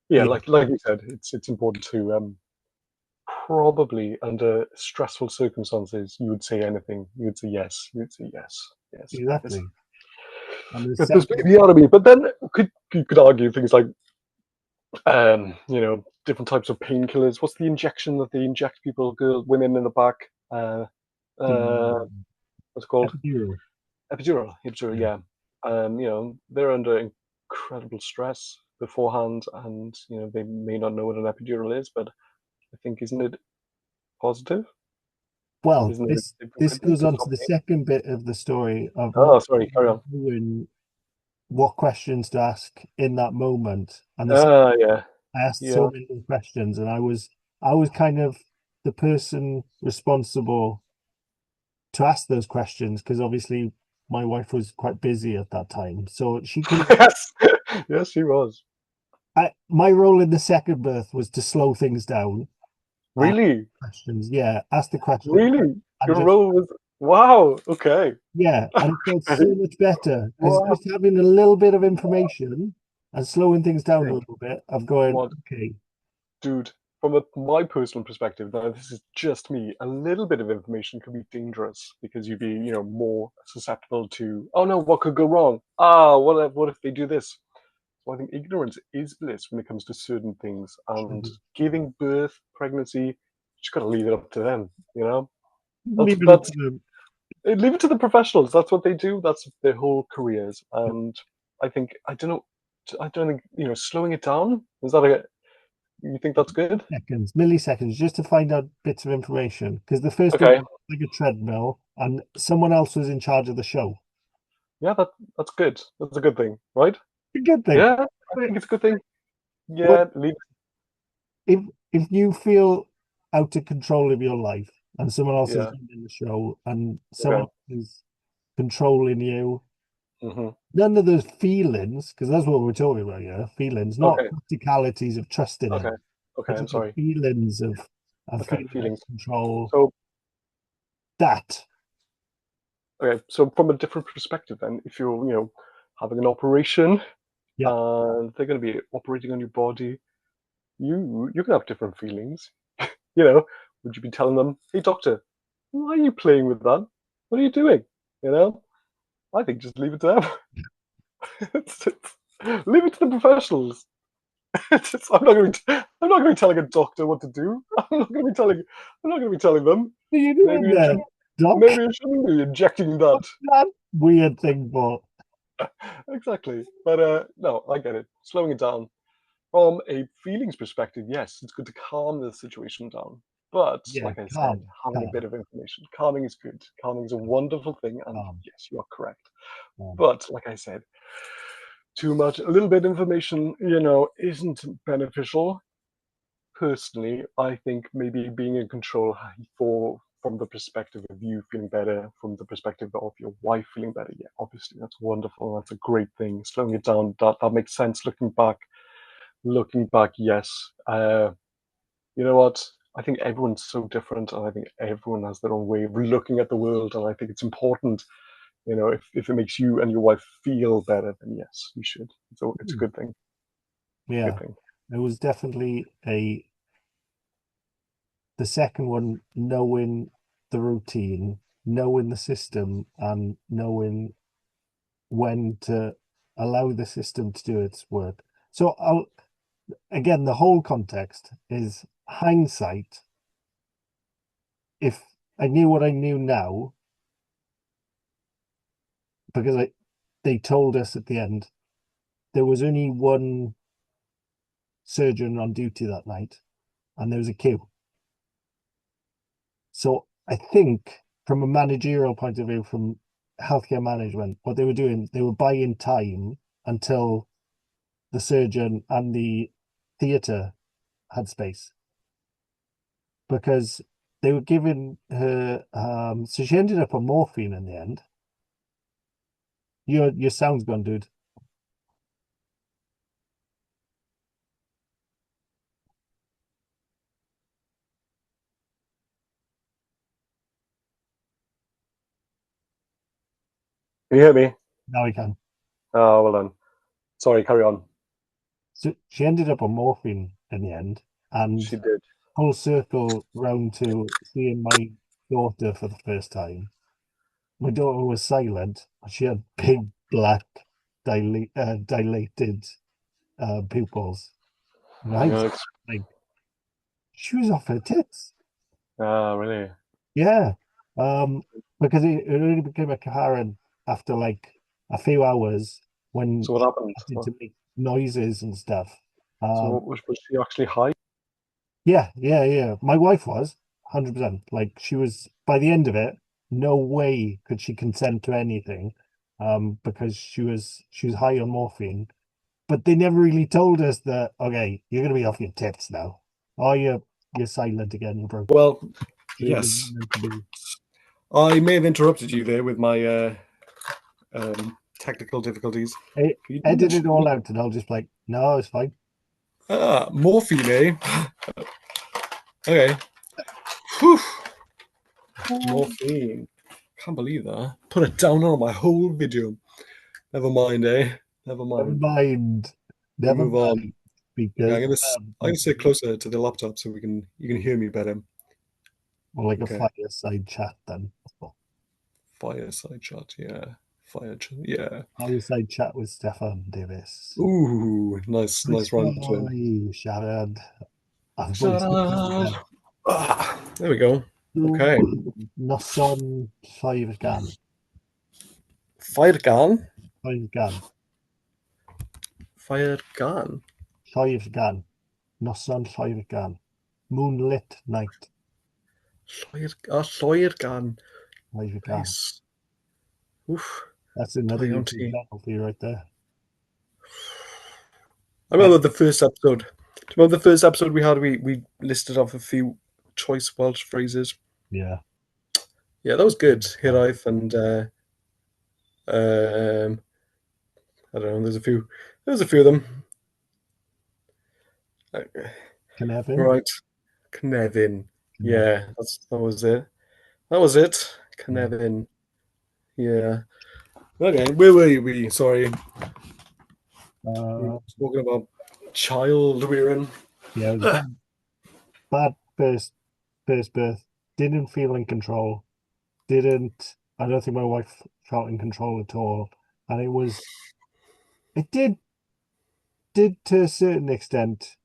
Yeah, Yeah, like you said, it's important to probably under stressful circumstances you would say anything. You would say yes. You would say yes. Yes. exactly. And the Get this second, baby out of me. But then you could argue things like different types of painkillers. What's the injection that they inject people, women in the back? the Uh, what's it called? epidural. Epidural, Yeah. yeah. They're under incredible stress beforehand, and they may not know what an epidural is, but I think isn't it positive? Well, Isn't it this a this good thing goes to on to stop the pain? second bit of the story of not Oh, sorry, carry on. knowing what questions to ask in that moment. And Yeah, I asked so yeah. many questions, and I was kind of the person responsible to ask those questions because obviously my wife was quite busy at that time, so she couldn't. Yes, yes, she was. My role in the second birth was to slow things down, ask Really, questions, yeah, ask the question, really. and Your just role was wow. Okay. yeah, and it felt Okay. so much better because Wow. just having a little bit of information and slowing things down a Okay. little bit of going, What okay, Dude, from my personal perspective, now this is just me, a little bit of information can be dangerous because you'd be, more susceptible to, oh no, what could go wrong? Ah, what if they do this? So I think ignorance is bliss when it comes to certain things, and giving birth, pregnancy, you just got to leave it up to them. That's leave it up that's to them. leave it to the professionals. That's what they do. That's their whole careers, and I don't know. I don't think slowing it down is that a you think that's good? Seconds, milliseconds, just to find out bits of information. Because the first one Okay. was like a treadmill, and someone else was in charge of the show. Yeah, that's good. That's a good thing, right? A good thing. Yeah, I But think it's a good thing. what Yeah, leave. if you feel out of control of your life and someone else is Yeah, running the show and someone okay. is controlling you? Hmm. None of those feelings, because that's what we're talking about here. Feelings, not Okay. practicalities of trusting Okay. him, Okay. but I'm just the sorry. feelings of Okay. feeling out Feelings. of control. So, That, okay. So from a different perspective, then, if you're, having an operation yeah, and they're going to be operating on your body, you can have different feelings. You know, would you be telling them, "Hey, doctor, why are you playing with that? What are you doing?" You know, I think just leave it to them. Leave it to the professionals. I'm not going to be telling a doctor what to do. I'm not going to be telling them. what are you doing Maybe you there, should. Doc? Maybe you shouldn't be injecting that. That weird thing, but Exactly. But no, I get it. Slowing it down from a feelings perspective, yes, it's good to calm the situation down. But yeah, like I said, calm, having a calm, bit of information, calming is good. Calming is a wonderful thing, and calm, yes, you are correct. calm. But like I said, too much, a little bit of information, isn't beneficial. Personally, I think maybe being in control for from the perspective of you feeling better, from the perspective of your wife feeling better. Yeah, obviously that's wonderful. That's a great thing. Slowing it down, that makes sense. Looking back, yes. You know what? I think everyone's so different, and I think everyone has their own way of looking at the world. And I think it's important, if it makes you and your wife feel better, then yes, you should. So it's a Hmm. good thing. It's a good Yeah, thing. it was definitely the second one, knowing the routine, knowing the system, and knowing when to allow the system to do its work. So again, the whole context is hindsight. If I knew what I knew now, because they told us at the end there was only one surgeon on duty that night, and there was a queue. So I think from a managerial point of view, from healthcare management, what they were doing, they were buying time until the surgeon and the theatre had space, because they were giving her so she ended up on morphine in the end. Your sound's gone, dude. Can you hear me? Now I can. Oh, well done. Sorry, carry on. So she ended up on morphine in the end, and She did. full circle round to seeing my daughter for the first time. My daughter was silent. She had big black dilated pupils. And I was Yeah, like, she was off her tits. really. Yeah. Um, because it only became apparent after like a few hours when So what she happened? started to make noises and stuff. So Um, was she actually high? yeah, yeah, yeah. My wife was 100%. Like she was by the end of it, no way could she consent to anything, because she was high on morphine. But they never really told us that, okay, you're gonna be off your tits now. Oh, you're silent again, you broke. Well, It was yes. meant to be. I may have interrupted you there with my technical difficulties. You did Edit it mention all out, and I'll just be like, no, it's fine. morphine, eh? Okay. Whew. Morphine. Can't believe that. Put it down on my whole video. Never mind, eh? Never Never mind. mind. We Never move on. mind. Okay, Because I'm gonna sit closer to the laptop so you can hear me better. more like a Okay. fireside chat then. Fireside chat, yeah. Fire chat, yeah. Fireside chat with Stefan Davis. Ooh, nice rhyme between. Sorry, Sharon. I've Shut voiced it up. again. There we go. Okay. Noson lloer gan. Fire gun. Lloer gan. Fire gun. Lloer gan. Noson lloer gan. Moonlit night. Lloer gun. Lloer gan. Nice. Oof. That's another Playing on YouTube tea. channel for you right there. I remember the first episode. Do you remember the first episode we had? We listed off a few choice Welsh phrases. Yeah. Yeah, that was good. Hiraeth and I don't know. There's a few of them. Uh, Cynefin? Right, Cynefin. Cynefin. Yeah, that was it. That was it. Yeah. Cynefin. Yeah. Okay, where were you? Sorry, we were Uh, talking about child we're in. yeah, it was bad first birth. Didn't feel in control. I don't think my wife felt in control at all. And it did to a certain extent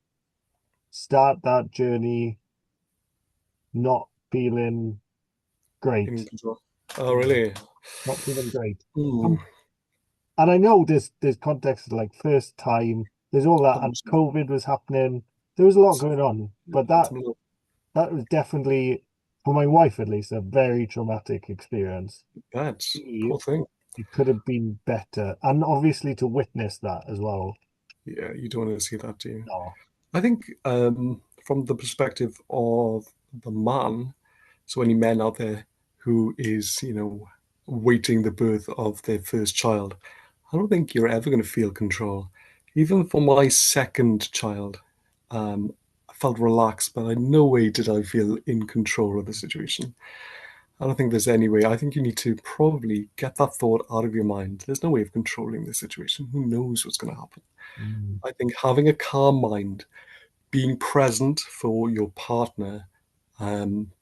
start that journey not feeling In great. control. Oh, really? Not feeling great. Ooh, Um, and I know there's context like first time, there's all that, and 100%. COVID was happening. There was a lot going on, but that It's that was definitely, for my wife at least, a very traumatic experience. bad. Me, Poor thing. it could have been better, and obviously to witness that as well. Yeah, you don't want to see that, do you? No. I think from the perspective of the man, so any men out there who is, waiting the birth of their first child, I don't think you're ever going to feel control. Even for my second child, I felt relaxed, but in no way did I feel in control of the situation. I don't think there's any way. I think you need to probably get that thought out of your mind. There's no way of controlling the situation. Who knows what's going to happen? Mm, I think having a calm mind, being present for your partner, um,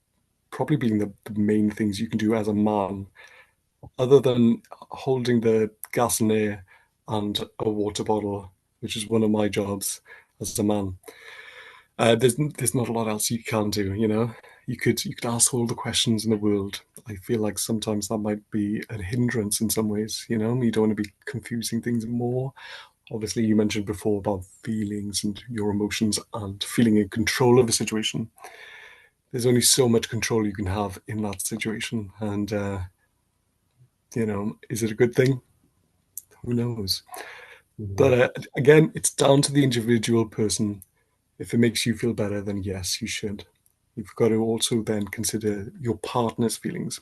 probably being the main things you can do as a man, other than holding the gas and air and a water bottle, which is one of my jobs as a man. There's not a lot else you can do. You could ask all the questions in the world. I feel like sometimes that might be a hindrance in some ways. You don't want to be confusing things more. Obviously, you mentioned before about feelings and your emotions and feeling in control of a situation. There's only so much control you can have in that situation, and is it a good thing? Who knows? mm, But again, it's down to the individual person. If it makes you feel better, then yes, you should. You've got to also then consider your partner's feelings.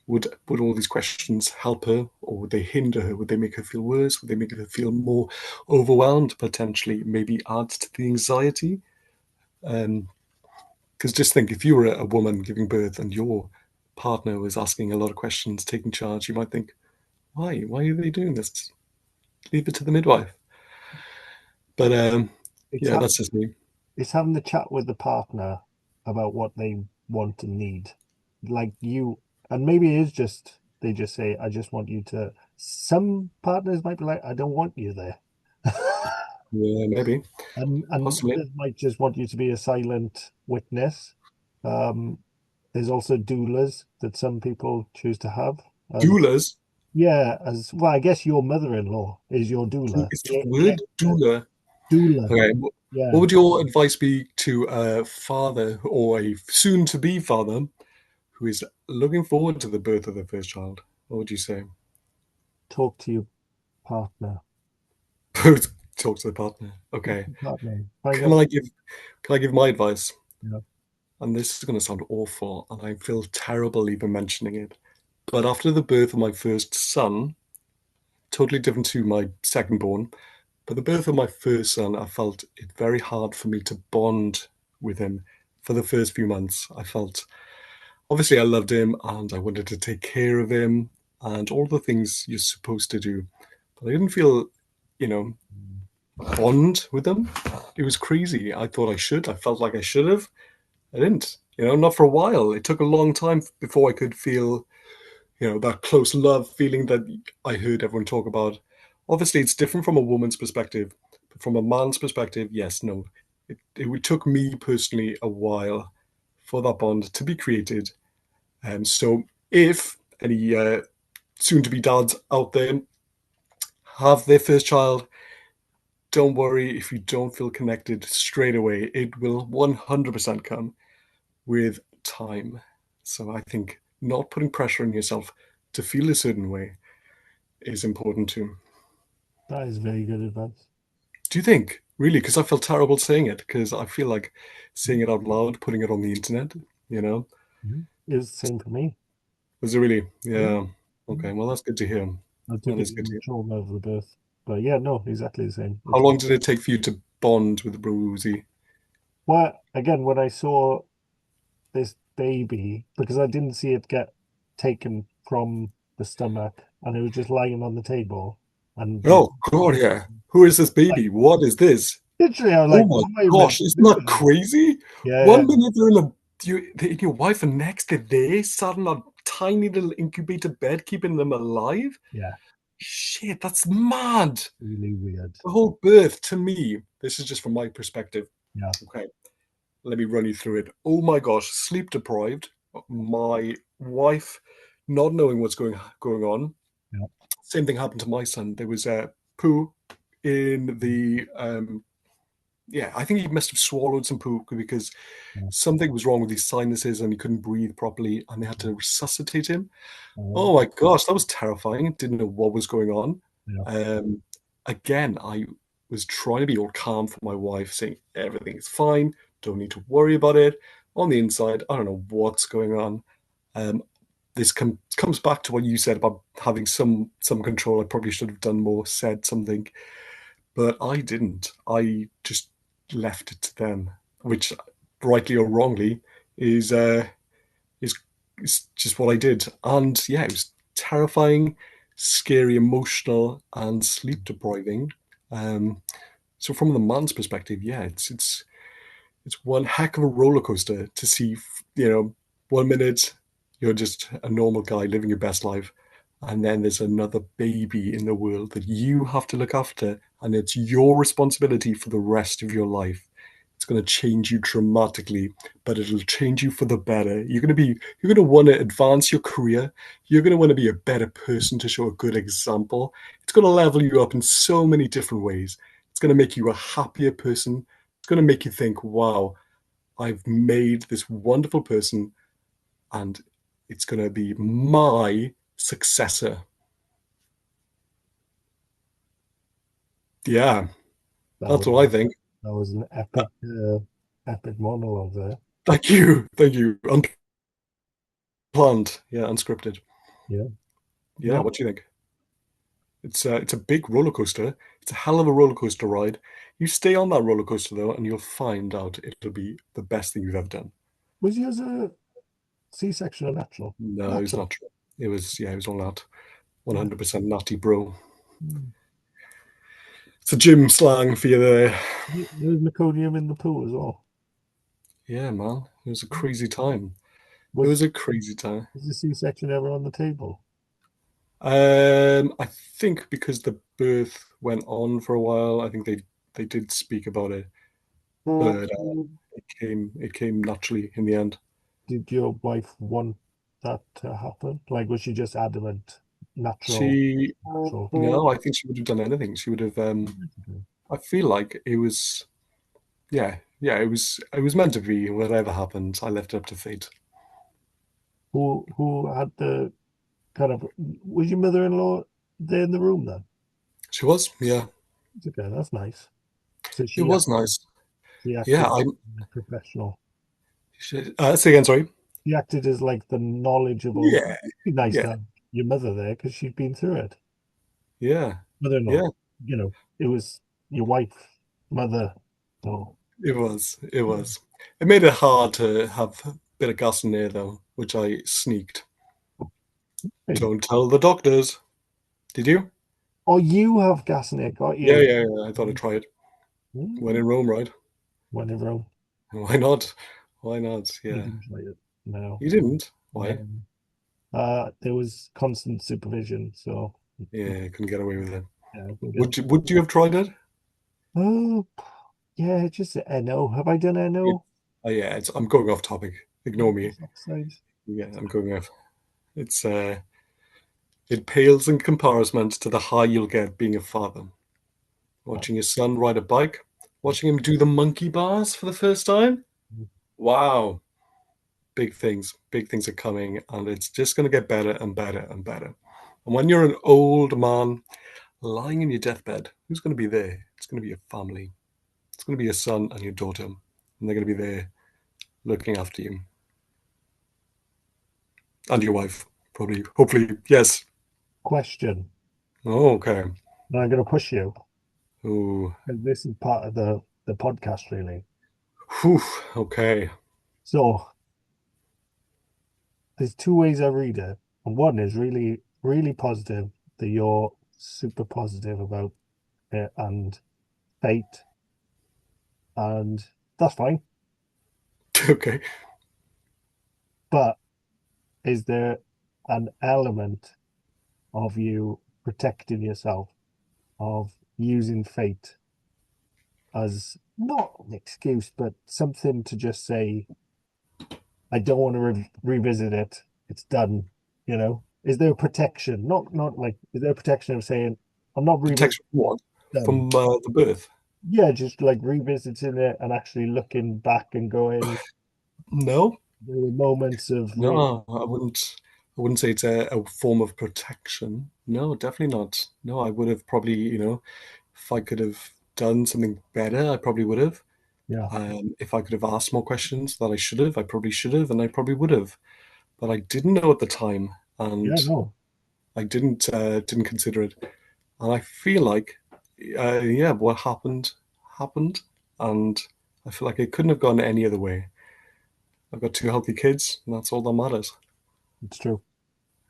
Would all these questions help her, or would they hinder her? Would they make her feel worse? Would they make her feel more overwhelmed? Potentially, maybe add to the anxiety. Because just think, if you were a woman giving birth and your partner was asking a lot of questions, taking charge, you might think, why? Why are they doing this? Leave it to the midwife. But It's yeah, ha that's just me. it's having the chat with the partner about what they want and need. Like and maybe it is just they just say, I just want you to. Some partners might be like, I don't want you there. Yeah, maybe, And possibly. others might just want you to be a silent witness. Um, there's also doulas that some people choose to have as Doulas. yeah, as well, I guess your mother-in-law is your doula. Is that Yeah, the yeah, word doula? doula. Okay. What Yeah, would your advice be to a father or a soon-to-be father who is looking forward to the birth of their first child? What would you say? talk to your partner. Talk to the partner. Talk Okay. to your partner. Find Can out. I give can I give my advice? Yeah. And this is going to sound awful, and I feel terrible even mentioning it. But after the birth of my first son, totally different to my second born, but the birth of my first son, I felt it very hard for me to bond with him for the first few months. I felt obviously I loved him and I wanted to take care of him and all the things you're supposed to do. But I didn't feel, you know, bond with him. It was crazy. I thought I should. I felt like I should have. I didn't. Not for a while. It took a long time before I could feel, that close love feeling that I heard everyone talk about. Obviously, it's different from a woman's perspective, but from a man's perspective, yes, no. It took me personally a while for that bond to be created. And so, if any soon to be dads out there have their first child, don't worry if you don't feel connected straight away. It will 100% come with time. So, I think not putting pressure on yourself to feel a certain way is important too. That is very good advice. Do you think? Really? Because I feel terrible saying it, because I feel like saying it out loud, putting it on the internet, you know? Mhm. It's the same for me. Was it really? Yeah. Yeah. Mhm. Okay. Well, that's good to hear. I That took it is as good to the hear. trauma of the birth. But yeah, no, exactly the same. How It's long did it take for you to bond with Rosie? well, again, when I saw this baby, because I didn't see it get taken from the stomach, and it was just lying on the table, and the Oh God, yeah. Who is this like baby? What is this? literally, I was Oh like, my what am I meant gosh, to isn't do that with this? crazy? Yeah, One minute they're in a your wife and next to they sat in a tiny little incubator bed, keeping them alive. yeah, Shit, that's mad. really weird. The whole birth to me, this is just from my perspective. Yeah, Okay, let me run you through it. Oh my gosh, sleep deprived. My wife not knowing what's going on. yeah, Same thing happened to my son. There was a poo in the yeah, I think he must have swallowed some poo because yeah, something was wrong with his sinuses and he couldn't breathe properly and they had to resuscitate him. uh, Oh my gosh, that was terrifying. Didn't know what was going on. yeah, Um, Again, I was trying to be all calm for my wife, saying everything is fine, don't need to worry about it. On the inside, I don't know what's going on. Um, this comes back to what you said about having some control. I probably should have done more, said something, but I didn't. I just left it to them, which, rightly or wrongly, is is is just what I did. And yeah, it was terrifying, scary, emotional, and sleep depriving. Um, so from the man's perspective, yeah, it's one heck of a roller coaster to see. One minute you're just a normal guy living your best life, and then there's another baby in the world that you have to look after, and it's your responsibility for the rest of your life. It's going to change you dramatically, but it'll change you for the better. You're going to want to advance your career. You're going to want to be a better person to show a good example. It's going to level you up in so many different ways. It's going to make you a happier person. It's going to make you think, wow, I've made this wonderful person and it's going to be my successor. Yeah, that that's was what I think. that was an epic monologue there. Thank you. Thank you. Unplanned. Yeah, unscripted. Yeah, Yeah, no, what do you think? It's a big roller coaster. It's a hell of a roller coaster ride. You stay on that roller coaster though, and you'll find out it'll be the best thing you've ever done. was yours a C-section or natural? No, it's Natural. not true. It was all that Yeah. 100% nutty, bro. Mm. It's a gym slang for you there. There was meconium in the pool as well. Yeah, man. It was a Mm. crazy time. It Was was a crazy time. was the C-section ever on the table? I think because the birth went on for a while, I think they did speak about it, but it came naturally in the end. Did your wife want that to happen? Like, was she just adamant, natural, She natural? No, I think she would have done anything. She would have. I feel like it was. Yeah, yeah. It was meant to be. Whatever happened, I left it up to fate. Who had the kind of was your mother-in-law there in the room then? She was. Yeah, It's okay, that's nice. So it was nice. she Yeah, acted I. as a professional. Say again. Sorry. She acted as like the knowledgeable. Yeah, It'd be nice to yeah, have your mother there because she'd been through it. yeah, Mother-in-law, yeah. it was your wife, mother. So It was. It was. It made it hard to have a bit of gas in there, though, which I sneaked. hey. Don't tell the doctors. Did you? Oh, you have gas in it, got Yeah, you? yeah, yeah. I thought I'd try it. When Mm, in Rome, right? whenever Why not? Why not? I Yeah. didn't try it. No. You didn't? Why? No. There was constant supervision, so Yeah, couldn't get away with it. yeah, we did. Would you have tried it? Oh, yeah, just NO. Have I done It, NO? yeah, I'm going off topic. Ignore me. Nitrous oxide. Yeah, I'm going off. It's it pales in comparison to the high you'll get being a father. Oh, Watching your son ride a bike, watching him do the monkey bars for the first time. Wow. Big things are coming, and it's just going to get better and better and better. And when you're an old man lying in your deathbed, who's going to be there? It's going to be your family. It's going to be your son and your daughter, and they're going to be there looking after you and your wife, probably. Hopefully, yes. question. Oh, okay. And I'm going to push you Ooh. because this is part of the podcast, really. Whew. Okay. So there's two ways I read it, and one is really, really positive that you're super positive about it and fate, and that's fine. Okay. But is there an element of you protecting yourself, of using fate as not an excuse, but something to just say, I don't want to revisit it. It's done. You know, is there a protection? Not like is there a protection of saying I'm not revisiting Protection from what? done. From the birth? Yeah, just like revisiting it and actually looking back and going, No. there were moments of real. No, I wouldn't. I wouldn't say it's a form of protection. No, definitely not. No, I would have probably, if I could have done something better, I probably would have. Yeah, If I could have asked more questions that I should have, I probably should have, and I probably would have. But I didn't know at the time, yeah, and no, I didn't consider it. And I feel like, yeah, what happened happened, and I feel like it couldn't have gone any other way. I've got two healthy kids, and that's all that matters. it's true.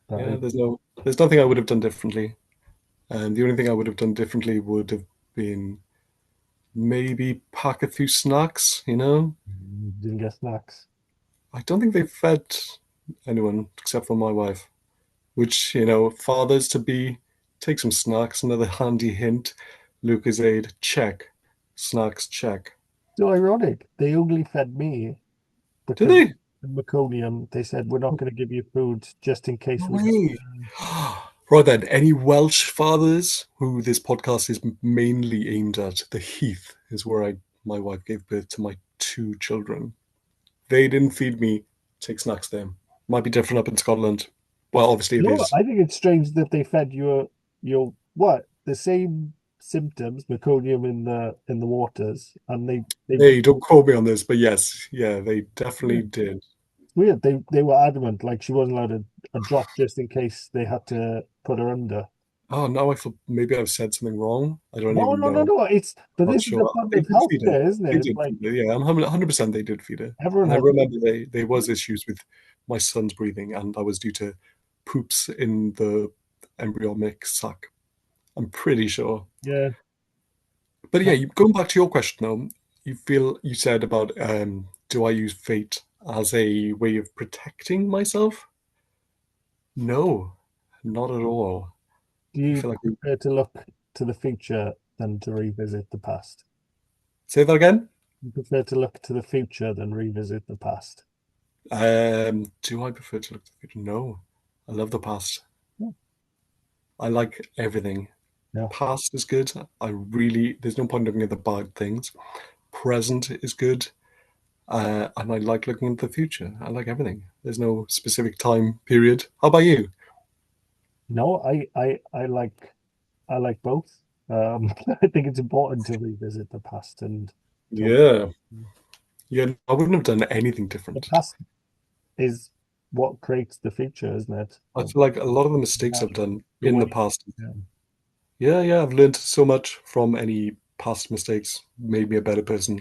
That Yeah, is, there's nothing I would have done differently. And the only thing I would have done differently would have been maybe pack a few snacks. didn't get snacks. I don't think they fed anyone except for my wife, which, fathers to be, take some snacks. Another handy hint. Lucas aid, check. Snacks, check. So ironic. They only fed me Did because they? in Maconium they said we're not going to give you food just in No case we get. way. Right then, any Welsh fathers who this podcast is mainly aimed at, the Heath is where my wife gave birth to my two children. They didn't feed me. Take snacks there. Might be different up in Scotland. Well, obviously it No, is. I think it's strange that they fed your what the same symptoms, meconium in the waters, and they Hey, don't quote me on this, but yes, yeah, they yeah, definitely did. it's weird. They were adamant like she wasn't allowed a drop just in case they had to put her under. Oh, now I feel maybe I've said something wrong. I don't No, even no, no, know. no. It's but Not this is the sure. fun They of did feed her. healthcare, isn't They it? It's did like feed her. Yeah, I'm 100% they did feed her. everyone And I has. remember there was issues with my son's breathing, and that was due to poops in the embryonic sac. I'm pretty sure. Yeah. But yeah, going back to your question though, you said about do I use fate as a way of protecting myself? No, not at all. Do I you feel like prefer to look to the future than to revisit the past? say that again. You prefer to look to the future than revisit the past? Do I prefer to look to the future? No, I love the past. Yeah. I like everything. Yeah. Past is good. There's no point looking at the bad things. Present is good. And I like looking at the future. I like everything. There's no specific time period. How about you? No, I like both. I think it's important to revisit the past and to Yeah. Yeah, I wouldn't have done anything the different. past is what creates the future, isn't it? I feel like a lot of the mistakes Yeah. I've done The in way. the past, Yeah. yeah, yeah, I've learned so much from any past mistakes, made me a better person,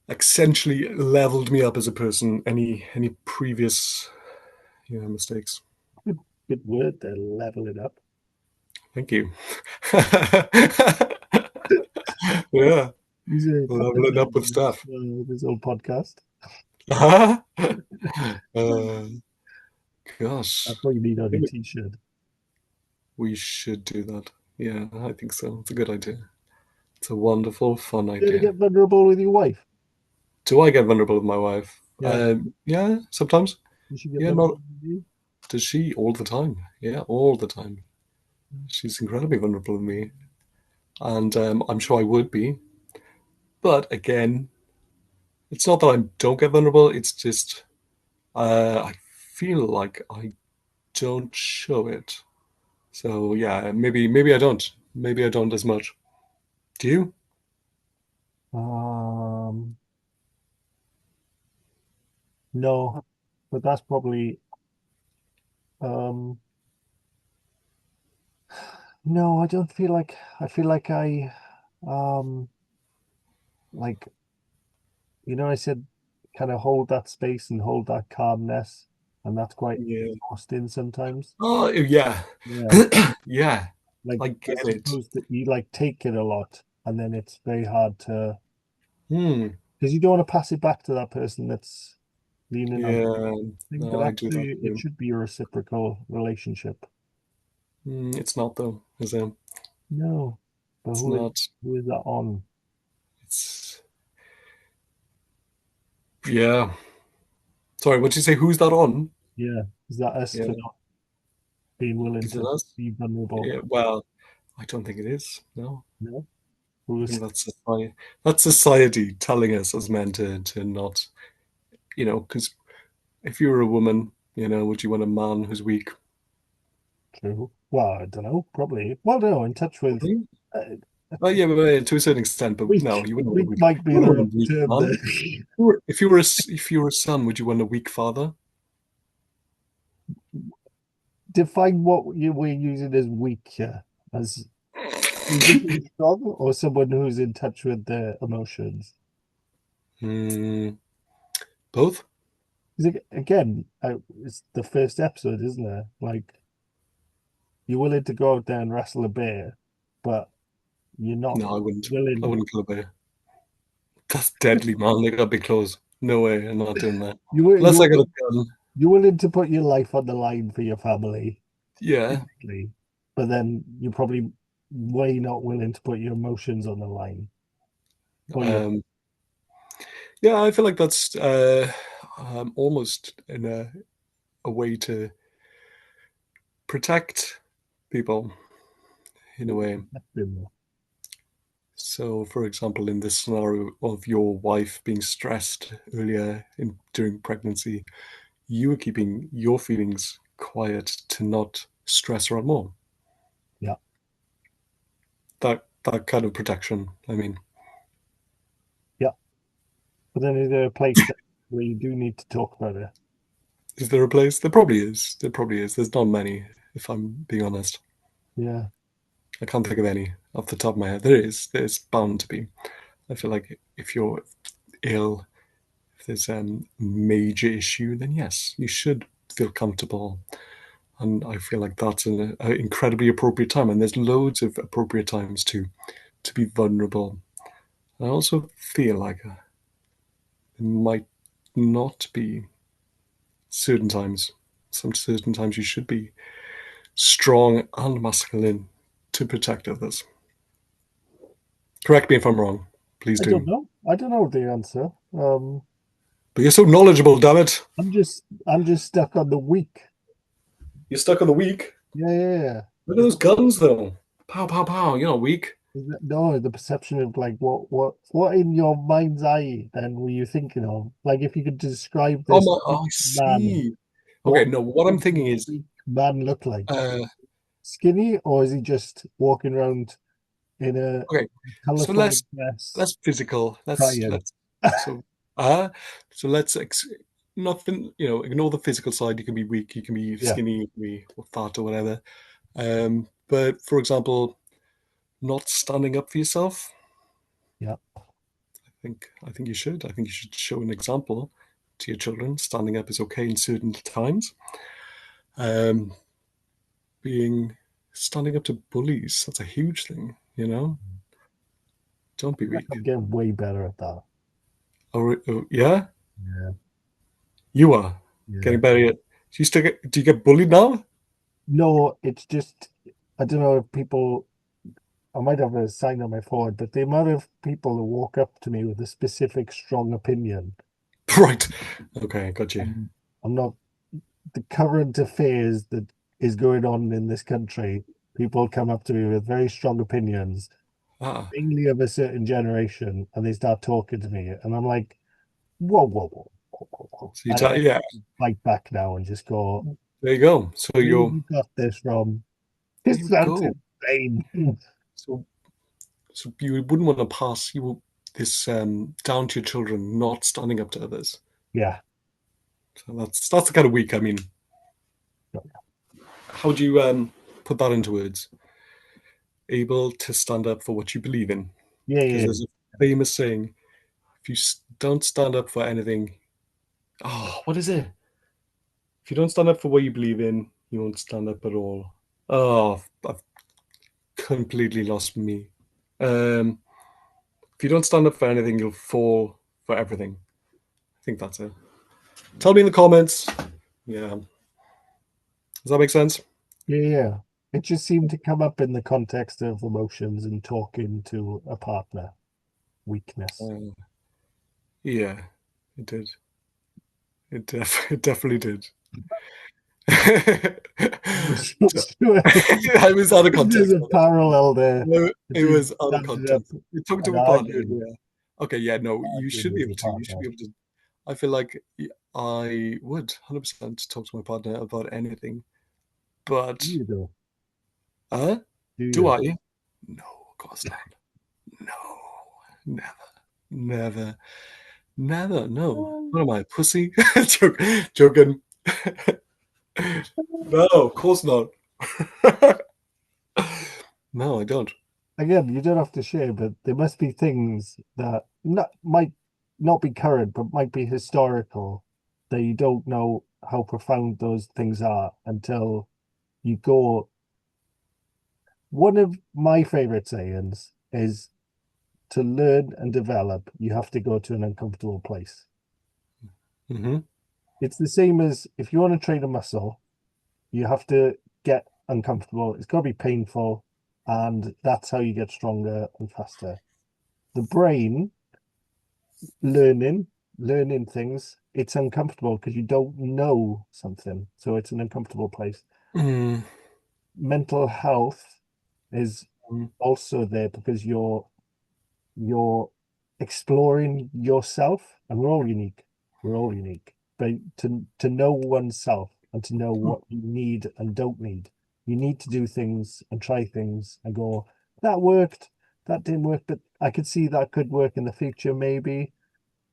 essentially leveled me up as a person. Any previous, mistakes. Good word there, level it up. Thank you. Yeah, He's a leveling up with stuff. this old podcast. uh, Gosh, That's what you need I on your think t-shirt. we should do that. Yeah, I think so. It's a good idea. It's a wonderful, fun You ever idea. get vulnerable with your wife? Do I get vulnerable with my wife? Yeah. Yeah, sometimes. You should get Yeah, vulnerable not with you. does she all the time. Yeah, all the time. She's incredibly vulnerable with me, and I'm sure I would be. But again, it's not that I don't get vulnerable. It's just I feel like I don't show it. So yeah, maybe I don't. Maybe I don't as much. Do you? Um, no, but that's probably um No, I don't feel like I feel like um like I said kind of hold that space and hold that calmness, and that's quite Yeah. exhausting sometimes. Oh, yeah. Yeah. Yeah. Like I get as it. opposed to you like take it a lot and then it's very hard to Hmm. because you don't want to pass it back to that person that's leaning on Yeah. thing, but No, I do that actually it too. should be a reciprocal relationship. It's not though, is it? No. But It's who is not. who is that on? It's yeah. Sorry, what did you say? Who's that on? Yeah. Is that us for Yeah. not being willing Is it to us? be vulnerable? Yeah. Well, I don't think it is. No. No. I Who's think that's society telling us as men to not, because if you were a woman, would you want a man who's weak? true? Well, I don't know, probably. Well, no, in touch with Really? uh, Oh yeah, but to a certain extent, but no, weak. you wouldn't want a Weak weak. might You be the wouldn't wrong want a weak term there. man. If you were a son, would you want a weak father? Define what you were using as weak here. As physically strong or someone who's in touch with their emotions? Hmm, both? Because again, it's the first episode, isn't it? Like you're willing to go out there and wrestle a bear, but you're not No, I wouldn't. I willing. wouldn't kill a bear. That's deadly, man. They got big claws. No way, I'm not doing that. You were Unless you I got a gun. you're willing to put your life on the line for your family, Yeah. physically, but then you're probably way not willing to put your emotions on the line for your. Um, yeah, I feel like that's almost in a way to protect people in a way. So, for example, in this scenario of your wife being stressed earlier during pregnancy, you were keeping your feelings quiet to not stress her out more. Yeah, That kind of protection. I mean, yeah. But then is there a place that where you do need to talk about it? is there a place? There probably is. There probably is. There's not many, if I'm being honest. Yeah, I can't think of any off the top of my head. There is. There's bound to be. I feel like if you're ill, if there's a major issue, then yes, you should feel comfortable. And I feel like that's an incredibly appropriate time. And there's loads of appropriate times to be vulnerable. I also feel like there might not be certain times. Some certain times you should be strong and masculine to protect others. Correct me if I'm wrong. Please I don't do. know. I don't know the answer. But you're so knowledgeable, damn it. I'm just stuck on the weak. You're stuck on the weak. Yeah, yeah, yeah. Look at Is those that, guns, though. Pow, pow, pow. You're not weak. no, the perception of like what in your mind's eye then were you thinking of? Like if you could describe Oh this my! weak Oh, I man, see. Okay, what no. What I'm would thinking this is, weak man look like? uh, Skinny, or is he just walking around in a okay. So colourful let's dress let's physical. Let's crying? let's so uh so let's nothing. Ignore the physical side. You can be weak. You can be Yeah, skinny. You can be fat or whatever. But for example, not standing up for yourself. yeah. I think you should. I think you should show an example to your children. Standing up is okay in certain times. Um, being standing up to bullies, that's a huge thing. Don't be Like weak. I'm getting way better at that. Oh, yeah, Yeah, you are yeah. getting better at. Do you get bullied now? No, it's just I don't know if people I might have a sign on my forehead, but the amount of people who walk up to me with a specific strong opinion, Right. Okay, got you. I'm not the current affairs that is going on in this country. People come up to me with very strong opinions, Ah, mainly of a certain generation, and they start talking to me, and I'm like, whoa, whoa, whoa, whoa, whoa, whoa. so And I yeah, fight back now and just go, there you go. So where have you're you got this from? there This you sounds go. insane. So you wouldn't want to pass this down to your children, not standing up to others. Yeah. So that's the kind of weak. I mean, how do you put that into words? able to stand up for what you believe in. Yeah, Because yeah. there's a famous saying, if you don't stand up for anything, what is it? If you don't stand up for what you believe in, you won't stand up at all. Oh, I've completely lost me. Um, if you don't stand up for anything, you'll fall for everything. I think that's it. Tell me in the comments. Yeah. Does that make sense? Yeah, yeah. It just seemed to come up in the context of emotions and talking to a partner. Weakness. Uh, yeah, it did. It definitely did. I was out of There's context. a parallel there No, it between was out of standing up context. You talked to and a partner, arguing, yeah. Okay, yeah, no, you should be with able your to. You should partner. be able to. I feel like I would 100% talk to my partner about anything, Do but you though? uh, Do do you? I? No, of course not. No, never, never, never. No. What am I, pussy? Joking. No, of course not. No, I don't. Again, you don't have to share, but there must be things that not might not be current, but might be historical that you don't know how profound those things are until you go. One of my favorite sayings is to learn and develop, you have to go to an uncomfortable place. Hmm. It's the same as if you want to train a muscle, you have to get uncomfortable. It's got to be painful, and that's how you get stronger and faster. The brain learning, learning things, it's uncomfortable because you don't know something. So it's an uncomfortable place. Mm. Mental health is also there because you're exploring yourself, and we're all unique. We're all unique. But to know oneself and to know what you need and don't need, you need to do things and try things and go, that worked, that didn't work, but I could see that could work in the future, maybe.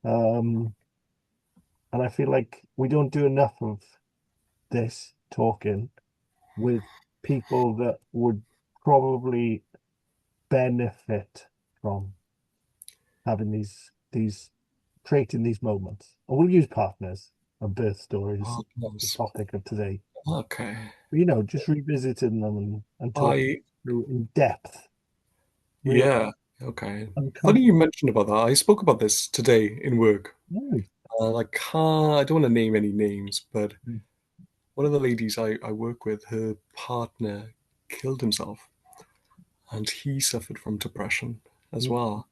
Um, and I feel like we don't do enough of this talking with people that would probably benefit from having these creating these moments. And we'll use partners and birth stories, not the Partners. topic of today. Okay. But, just revisiting them and talking I through in depth, real Yeah. Okay. Funny uncomfortable. you mentioned about that. I spoke about this today in work. I don't want to name any names, but one of the ladies I work with, her partner killed himself, and he suffered from depression as well.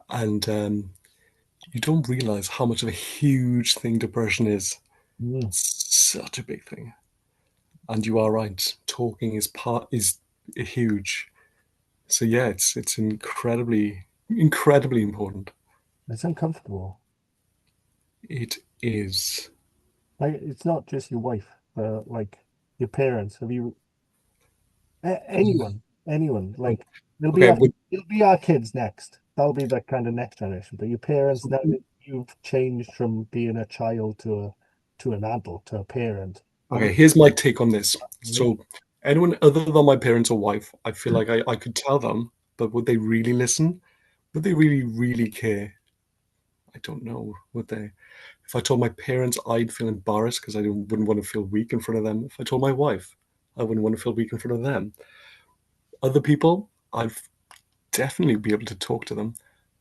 And you don't realize how much of a huge thing depression is. It's such a big thing. And you are right. Talking is huge. So yeah, it's incredibly important. It's uncomfortable. It is. Like it's not just your wife, like your parents. Have you anyone? Like it'll be Okay, our but it'll be our kids next. That'll be the kind of next generation. But your parents, now that you've changed from being a child to an adult to a parent, okay, obviously, here's my take on this. right? So anyone other than my parents or wife, I feel like I could tell them, but would they really listen? Would they really, really care? I don't know. Would they? If I told my parents, I'd feel embarrassed because wouldn't want to feel weak in front of them. If I told my wife, I wouldn't want to feel weak in front of them. Other people, I'd definitely be able to talk to them,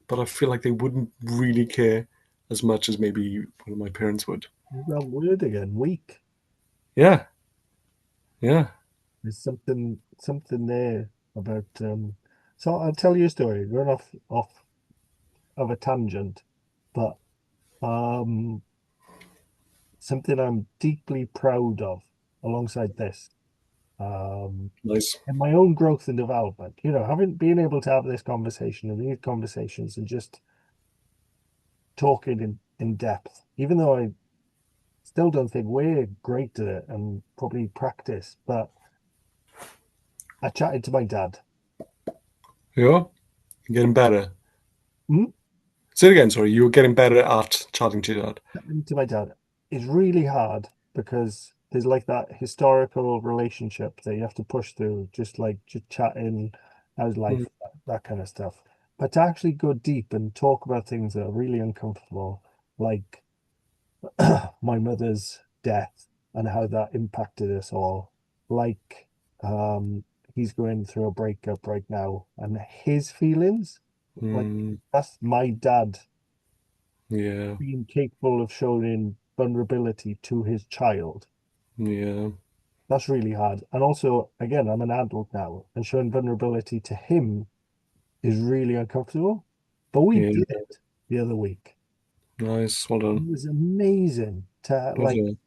but I feel like they wouldn't really care as much as maybe one of my parents would. That word again, weak. Yeah, yeah, There's something there about so I'll tell you a story. Run off of a tangent, but um something I'm deeply proud of alongside this. Um nice. in my own growth and development, having been able to have this conversation and these conversations and just talking in depth, even though I still don't think we're great at it and probably practice, but I chatted to my dad. Yeah, getting better. Hmm? Say it again, sorry. You were getting better at chatting to your dad. Chatting to my dad is really hard because there's like that historical relationship that you have to push through, just like just chatting. how's Mm, life, that kind of stuff. But to actually go deep and talk about things that are really uncomfortable, like my mother's death and how that impacted us all, like um, he's going through a breakup right now and his feelings, like mm, that's my dad yeah, being capable of showing vulnerability to his child. yeah, That's really hard. And also, again, I'm an adult now, and showing vulnerability to him is really uncomfortable. But we yeah. did it the other week. Nice. Well It done. was amazing to Was like, it?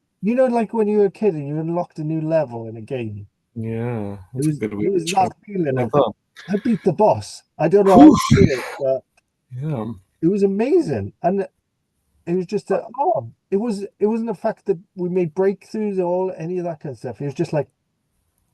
like when you were a kid and you unlocked a new level in a game. Yeah, It that's a was good way it to was describe that it. feeling I like of that. I beat the boss. I don't know how Whew. I did it, but Yeah, it was amazing. And it was just it wasn't the fact that we made breakthroughs or any of that kind of stuff. It was just like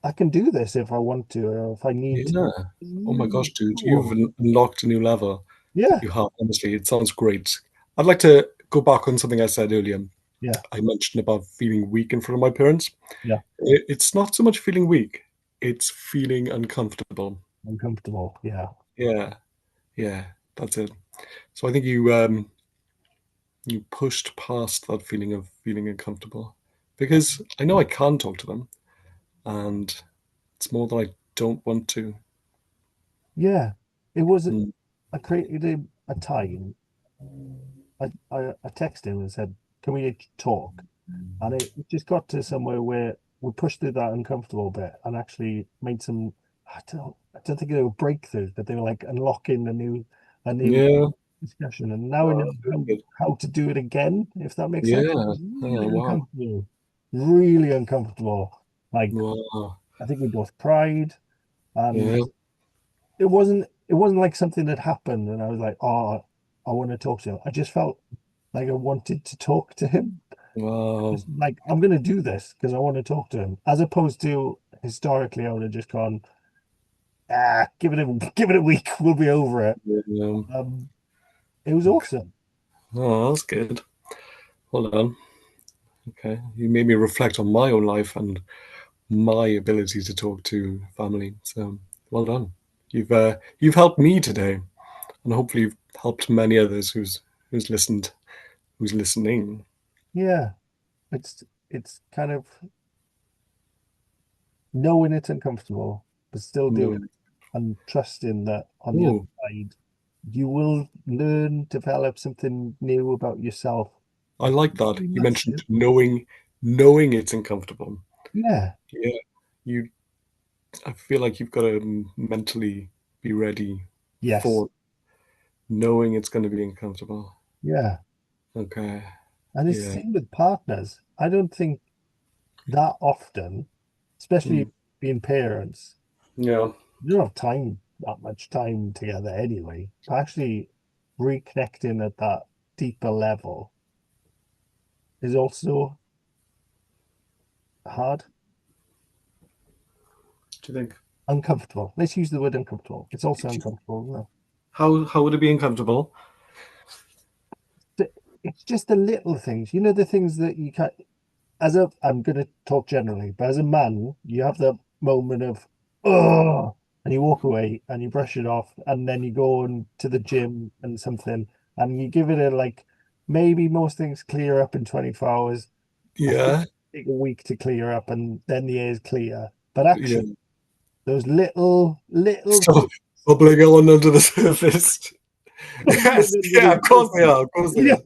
I can do this if I want to or if I need to. yeah. It's Oh my really gosh, dude, you've cool. unlocked a new level. Yeah, You have, honestly, it sounds great. I'd like to go back on something I said earlier. yeah, I mentioned about feeling weak in front of my parents. yeah. It's not so much feeling weak, it's feeling uncomfortable. Uncomfortable. Yeah. Yeah, yeah, that's it. So I think you pushed past that feeling of feeling uncomfortable because I know I can talk to them, and it's more that I don't want to. Yeah. It was Mm. I created a time. I texted him and said, "Can we talk?" And it just got to somewhere where we pushed through that uncomfortable bit and actually made some. I don't think they were breakthroughs, but they were like unlocking a new Yeah, discussion. And now we know oh, that's really good. how to do it again, if that makes sense. It Yeah. was Oh, really wow. uncomfortable, really uncomfortable. Like Wow. I think we both cried, and Yeah. it wasn't like something that happened, and I was like, oh, I want to talk to him. I just felt like I wanted to talk to him. Wow. Just like I'm gonna do this because I want to talk to him, as opposed to historically I would have just gone, give it a week, we'll be over it. Yeah. Um, it was Okay. awesome. Oh, that's good. Hold on. Okay. You made me reflect on my own life and my ability to talk to family. So well done. You've helped me today, and hopefully you've helped many others who's listened, who's listening. Yeah, it's kind of knowing it's uncomfortable, but still do No. it and trusting that on the other Oh, side you will learn, develop something new about yourself. I like that. And You that's mentioned it. knowing it's uncomfortable. Yeah. Yeah. You I feel like you've got to mentally be ready Yes. for knowing it's going to be uncomfortable. Yeah. Okay. And it's the Yeah. same with partners. I don't think that often, especially Mm. being parents, Yeah. you don't have that much time together anyway. But actually reconnecting at that deeper level is also hard, Do you think? uncomfortable. Let's use the word uncomfortable. It's also uncomfortable, isn't How would it be uncomfortable? it? It's just the little things, the things that you can't, I'm going to talk generally, but as a man, you have the moment of, oh, and you walk away and you brush it off, and then you go on to the gym and something, and you give it a like, maybe most things clear up in 24 hours. I think Yeah. it take a week to clear up, and then the air is clear. But Yeah. actually, those little Stop things bubbling on under the surface. Yes. bubbling under Yeah. the Of course they surface. are. Of course they Yeah. are.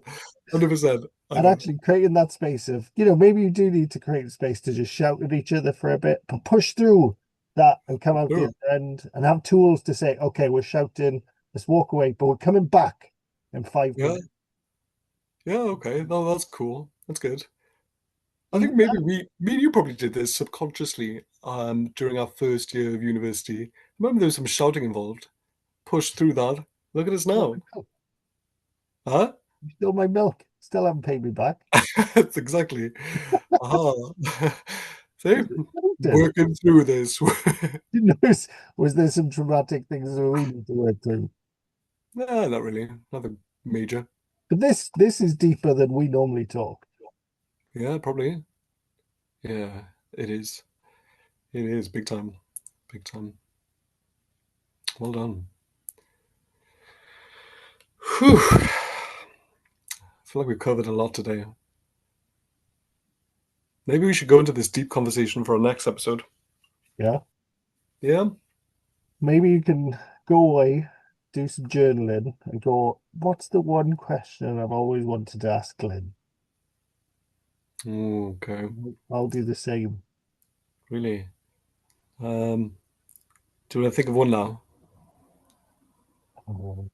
100%. I And know. actually creating that space of, maybe you do need to create space to just shout at each other for a bit, but push through that and come out the Sure. other end and have tools to say, okay, we're shouting, let's walk away, but we're coming back in five Yeah. minutes. Yeah. Okay. No, that's cool. That's good. I think Even maybe that, me and you probably did this subconsciously during our first year of university. Remember there was some shouting involved. Pushed through that. Look at us stole my now. milk. Huh? You stole my milk. Still haven't paid me back. That's exactly. Aha. See? Did Working through this. you notice, was there some traumatic things that we need to work through? Nah, not really. Nothing major. But this is deeper than we normally talk. Yeah, probably. Yeah, it is. It is big time. Big time. Well done. Whew. I feel like we've covered a lot today. Maybe we should go into this deep conversation for our next episode. Yeah. Yeah? Maybe you can go away, do some journaling, and go, what's the one question I've always wanted to ask Lynn? Okay. I'll do the same. Really? Um, do you want to think of one now? Oh.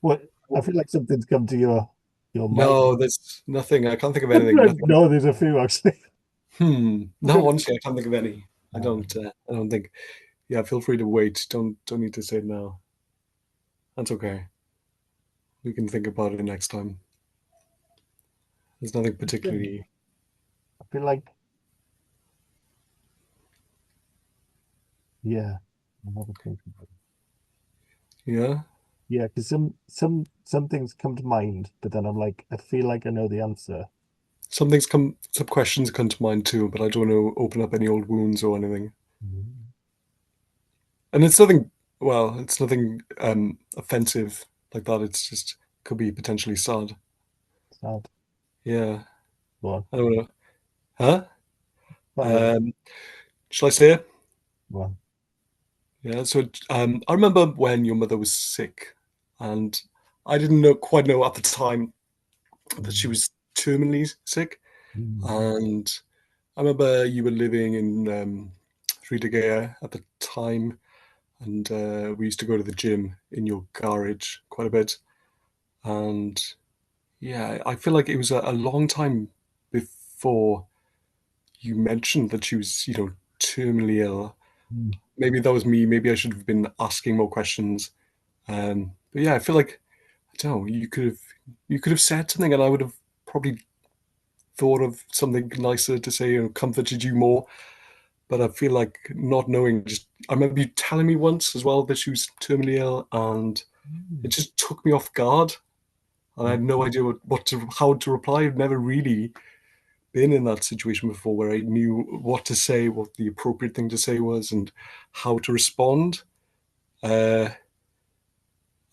What I feel like something's come to your mind. No, there's nothing. I can't think of anything. Nothing. No, there's a few actually. I'm No, gonna honestly, I can't think of any. I uh, don't. I don't think. Yeah, feel free to wait. Don't need to say it now. That's okay. We can think about it next time. There's nothing particularly. I feel like yeah. I'm having think about it. Yeah. Yeah, because some things come to mind, but then I'm like, I feel like I know the answer. Some questions come to mind too, but I don't want to open up any old wounds or anything. Mm, And it's nothing. Well, it's nothing offensive like that. It's just could be potentially sad. sad. Yeah. Go on. I don't know. Huh? Fire. Um, shall I say it? Go on. Yeah. So I remember when your mother was sick, and I didn't quite know at the time that she Mm, was terminally sick. mm, And I remember you were living in Rhydygaia at the time, and we used to go to the gym in your garage quite a bit. And yeah, I feel like it was a long time before you mentioned that she was, terminally ill. mm, Maybe that was me. Maybe I should have been asking more questions. But yeah, I feel like I don't know. You could have said something, and I would have probably thought of something nicer to say and comforted you more. But I feel like not knowing. Just I remember you telling me once as well that she was terminally ill, and it mm, just took me off guard, and I mm, had no idea how to reply. I've never really been in that situation before where I knew what to say, what the appropriate thing to say was, and how to respond. Uh,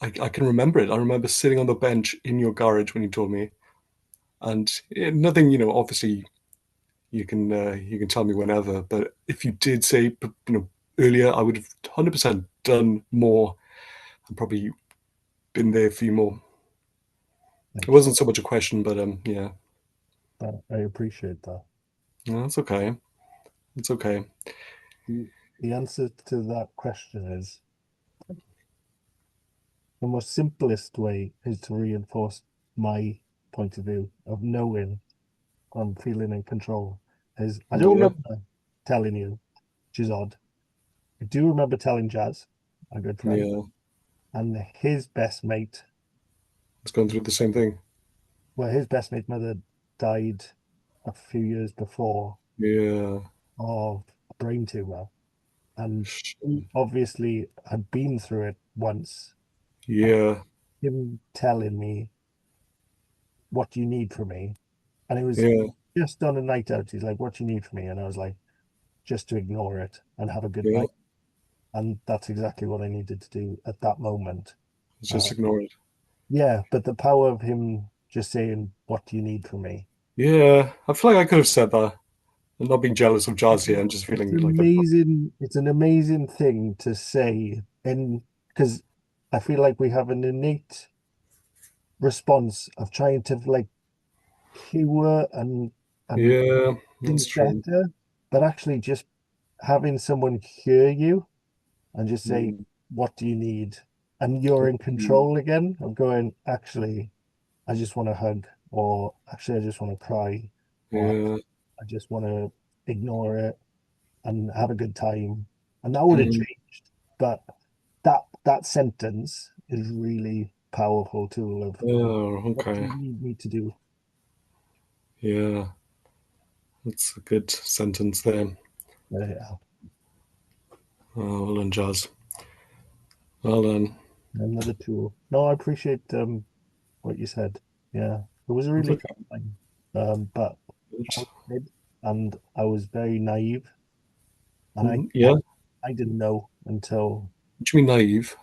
I can remember it. I remember sitting on the bench in your garage when you told me, and nothing. Obviously you can tell me whenever. But if you did say, earlier, I would have 100% done more and probably been there for you more. It Thanks. wasn't so much a question, but yeah, I appreciate that. no, that's okay. It's okay. The, the answer to that question is the most simplest way is to reinforce my point of view of knowing I'm feeling in control. Is I don't Yeah, remember telling you, which is odd. I do remember telling Jazz, a good friend, yeah. and his best mate, It's going through the same thing. well, his best mate's mother died a few years before Yeah, of a brain tumor. And he obviously had been through it once. yeah, Him telling me, what do you need from me? And it was yeah, just on a night out. He's like, what do you need from me? And I was like, just to ignore it and have a good yeah. night. And that's exactly what I needed to do at that moment. Just Uh, ignore it. yeah, but the power of him just saying, what do you need from me? Yeah, I feel like I could have said that. I'm not being jealous of Jazz here. I'm just It's feeling like I've. amazing. It's an amazing thing to say. And because I feel like we have an innate response of trying to like cure and Yeah, that's things true. better, but actually just having someone hear you and just say, Mm, what do you need? And you're in mm, control again of going, actually, I just want to hug, or actually, I just want to cry, or yeah. I just want to ignore it and have a good time. And that would have Mm, changed. But that sentence is really powerful tool of oh, what do okay. you need me to do? Yeah, that's a good sentence there. Yeah. Oh, well done, Jazz. Well done. Another tool. No, I appreciate what you said. Yeah. It was a That's really okay. tough time. But I Good. was a kid and I was very naive and Mm, yeah. I didn't know until What do you mean naive?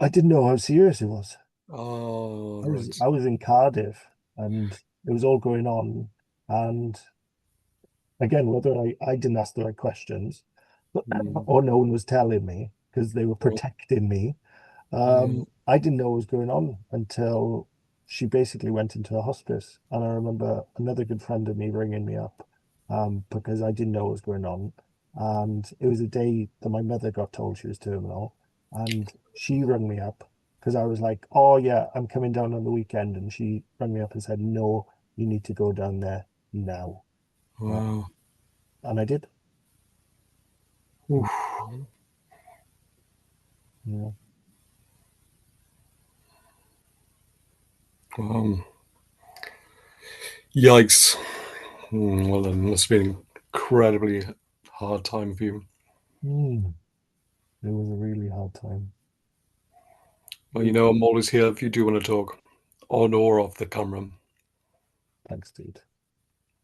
I didn't know how serious it was. Oh, right. I was in Cardiff and it was all going on. And again, whether I didn't ask the right questions, Mm, or no one was telling me because they were right. protecting me. Yeah. I didn't know what was going on until she basically went into a hospice. And I remember another good friend of me ringing me up because I didn't know what was going on. And it was a day that my mother got told she was terminal. And she rang me up because I was like, oh, yeah, I'm coming down on the weekend. And she rang me up and said, no, you need to go down there now. Uh, Wow. and I did. Oof. Yeah. Wow. Yikes. Well, then, must have been an incredibly hard time for you. Mm, it was a really hard time. Well, you know, I'm always here if you do want to talk, on or off the camera. Thanks, dude.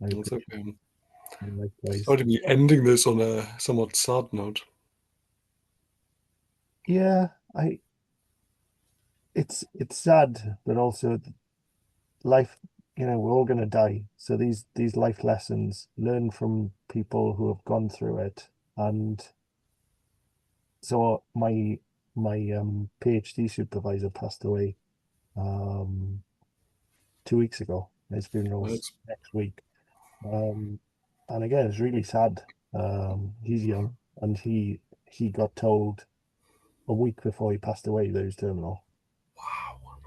I That's appreciate okay. it. Likewise. Sorry to be ending this on a somewhat sad note. Yeah, it's sad, but also life, we're all gonna die. So these life lessons, learn from people who have gone through it. And so my PhD supervisor passed away 2 weeks ago. His funeral's Right? next week. Um, and again, it's really sad. He's young and he got told a week before he passed away that he was terminal. Wow.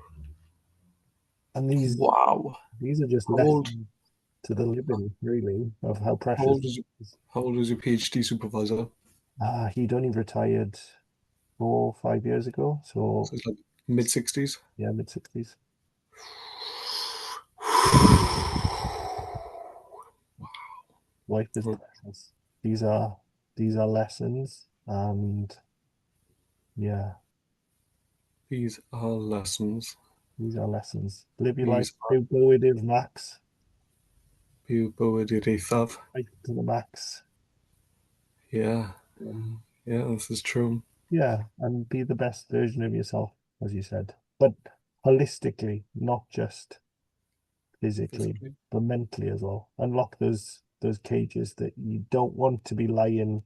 And Wow. these are just How old? lessons to the living, really, of how How precious old life is is. how old is your PhD supervisor? He'd only retired 4 or 5 years ago, so So it's like mid 60s. yeah, mid 60s. Life is precious. These are these are lessons, and yeah, These are lessons. these are lessons. Live your life, These are do go with it, max, byw bywyd i'r eithaf. life to the max. Yeah, Um, yeah, this is true. yeah, and be the best version of yourself, as you said, but holistically, not just physically, Physically. but mentally as well. Unlock those cages that you don't want to be lying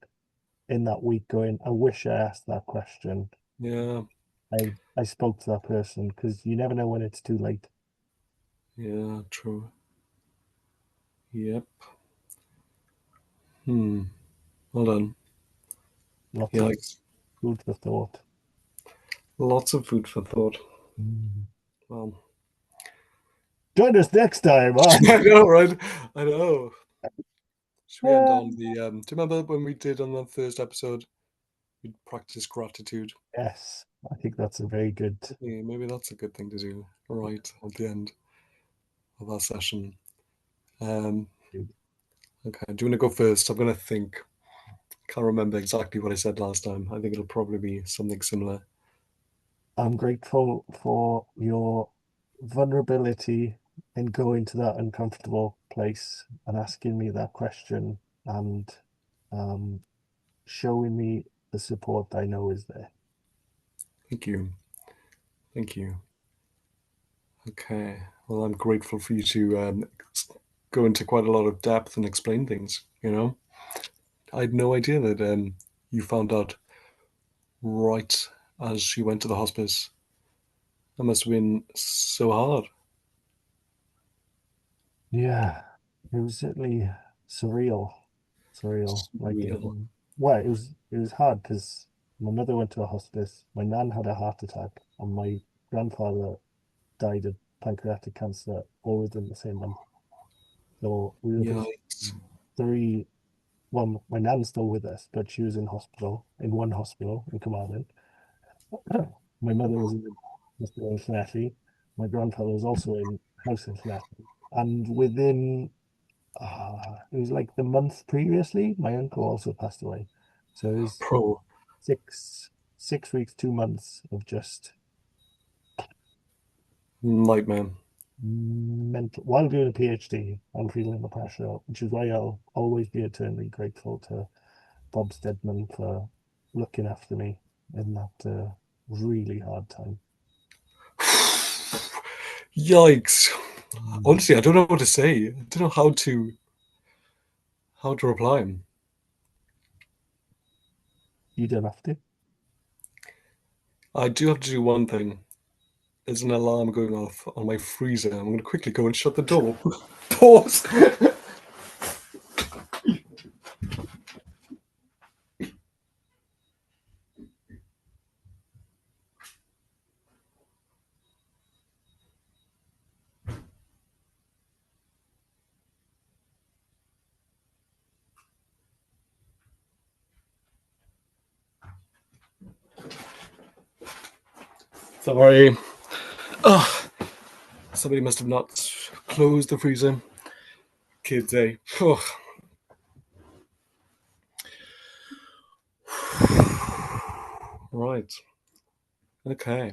in that week going, I wish I asked that question. Yeah, I spoke to that person because you never know when it's too late. yeah, true. Yep. Hmm. Well done. Lots of Yikes. food for thought. Lots of food for thought. Mm. Well, Join us next time I on. know, right? I know. Should we end on the do you remember when we did on the first episode? We practice gratitude. Yes, I think that's a very good. Maybe that's a good thing to do right at the end of our session. Um, okay, do you want to go first? I'm gonna think. Can't remember exactly what I said last time. I think it'll probably be something similar. I'm grateful for your vulnerability in going to that uncomfortable place and asking me that question and um, showing me the support I know is there. Thank you. Thank you. Okay. Well, I'm grateful for you to go into quite a lot of depth and explain things. I had no idea that you found out right as she went to the hospice. That must have been so hard. Yeah, it was certainly surreal, surreal. Surreal. Well, it was hard because my mother went to a hospice, my nan had a heart attack, and my grandfather died of pancreatic cancer all within the same month. So we were basically Yikes. three. Well, my nan's still with us, but she was in hospital, in one hospital in Carmarthen. My mother was in the hospital in Llanelli. My grandfather was also in house in Llanelli. And within, it was like the month previously, my uncle also passed away. So it was Pro. 6 weeks, 2 months of just Nightmare. mental. While doing a PhD, I'm feeling the pressure, which is why I'll always be eternally grateful to Bob Stedman for looking after me in that. really hard time. Yikes. Honestly, I don't know what to say. I don't know how to reply. You don't have to. I do have to do one thing. There's an alarm going off on my freezer. I'm going to quickly go and shut the door. Pause. Sorry. Oh, somebody must have not closed the freezer. Kids, eh? Oh. Right. Okay.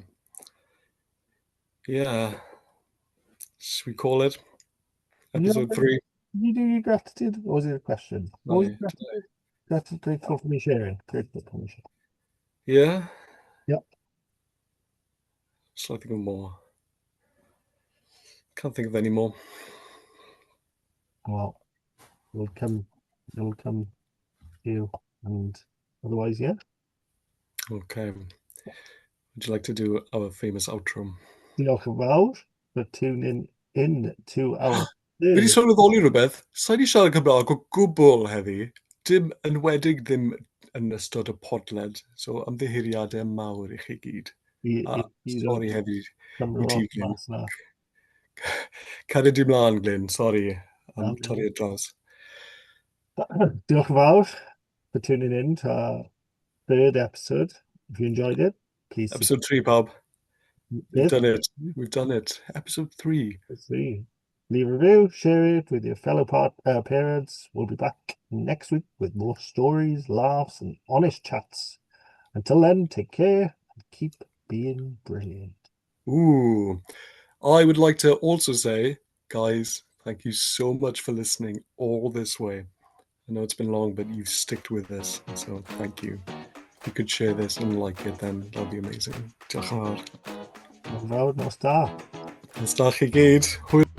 Yeah. Should we call it episode 3? Did you do your gratitude, or was it a question? What was No. your gratitude? Grateful for me sharing. Grateful for me sharing. Yeah? Yep. Should I think of more? Can't think of any more. Well, it'll come to you, and otherwise, yeah. Okay. Would you like to do our famous outro? Diolch yn fawr for tuning in to our Fi wedi third. sôn wyddoli rhywbeth. Sa i wedi siarad Cymraeg o gwbl heddi. Dim enwedig ddim yn ystod y podled. So ymddiheuriadau mawr i chi gyd. A i sori heddi i Cymro ti, Glyn. mas na. Cario di mlaen, Glyn. Sori am Um, torri draws. Diolch yn fawr for tuning in to our third episode. If you enjoyed it, please Episode 3, pawb. We've subscribe. done it. We've done it. Episode 3. Leave a review, share it with your fellow parents. We'll be back next week with more stories, laughs, and honest chats. Until then, take care and keep being brilliant. Ooh. I would like to also say, guys, thank you so much for listening all this way. I know it's been long, but you've sticked with us. So thank you. If you could share this and like it, then that'd be amazing. Diolch yn fawr. Nos da. Nos da chi gyd. Hwyl.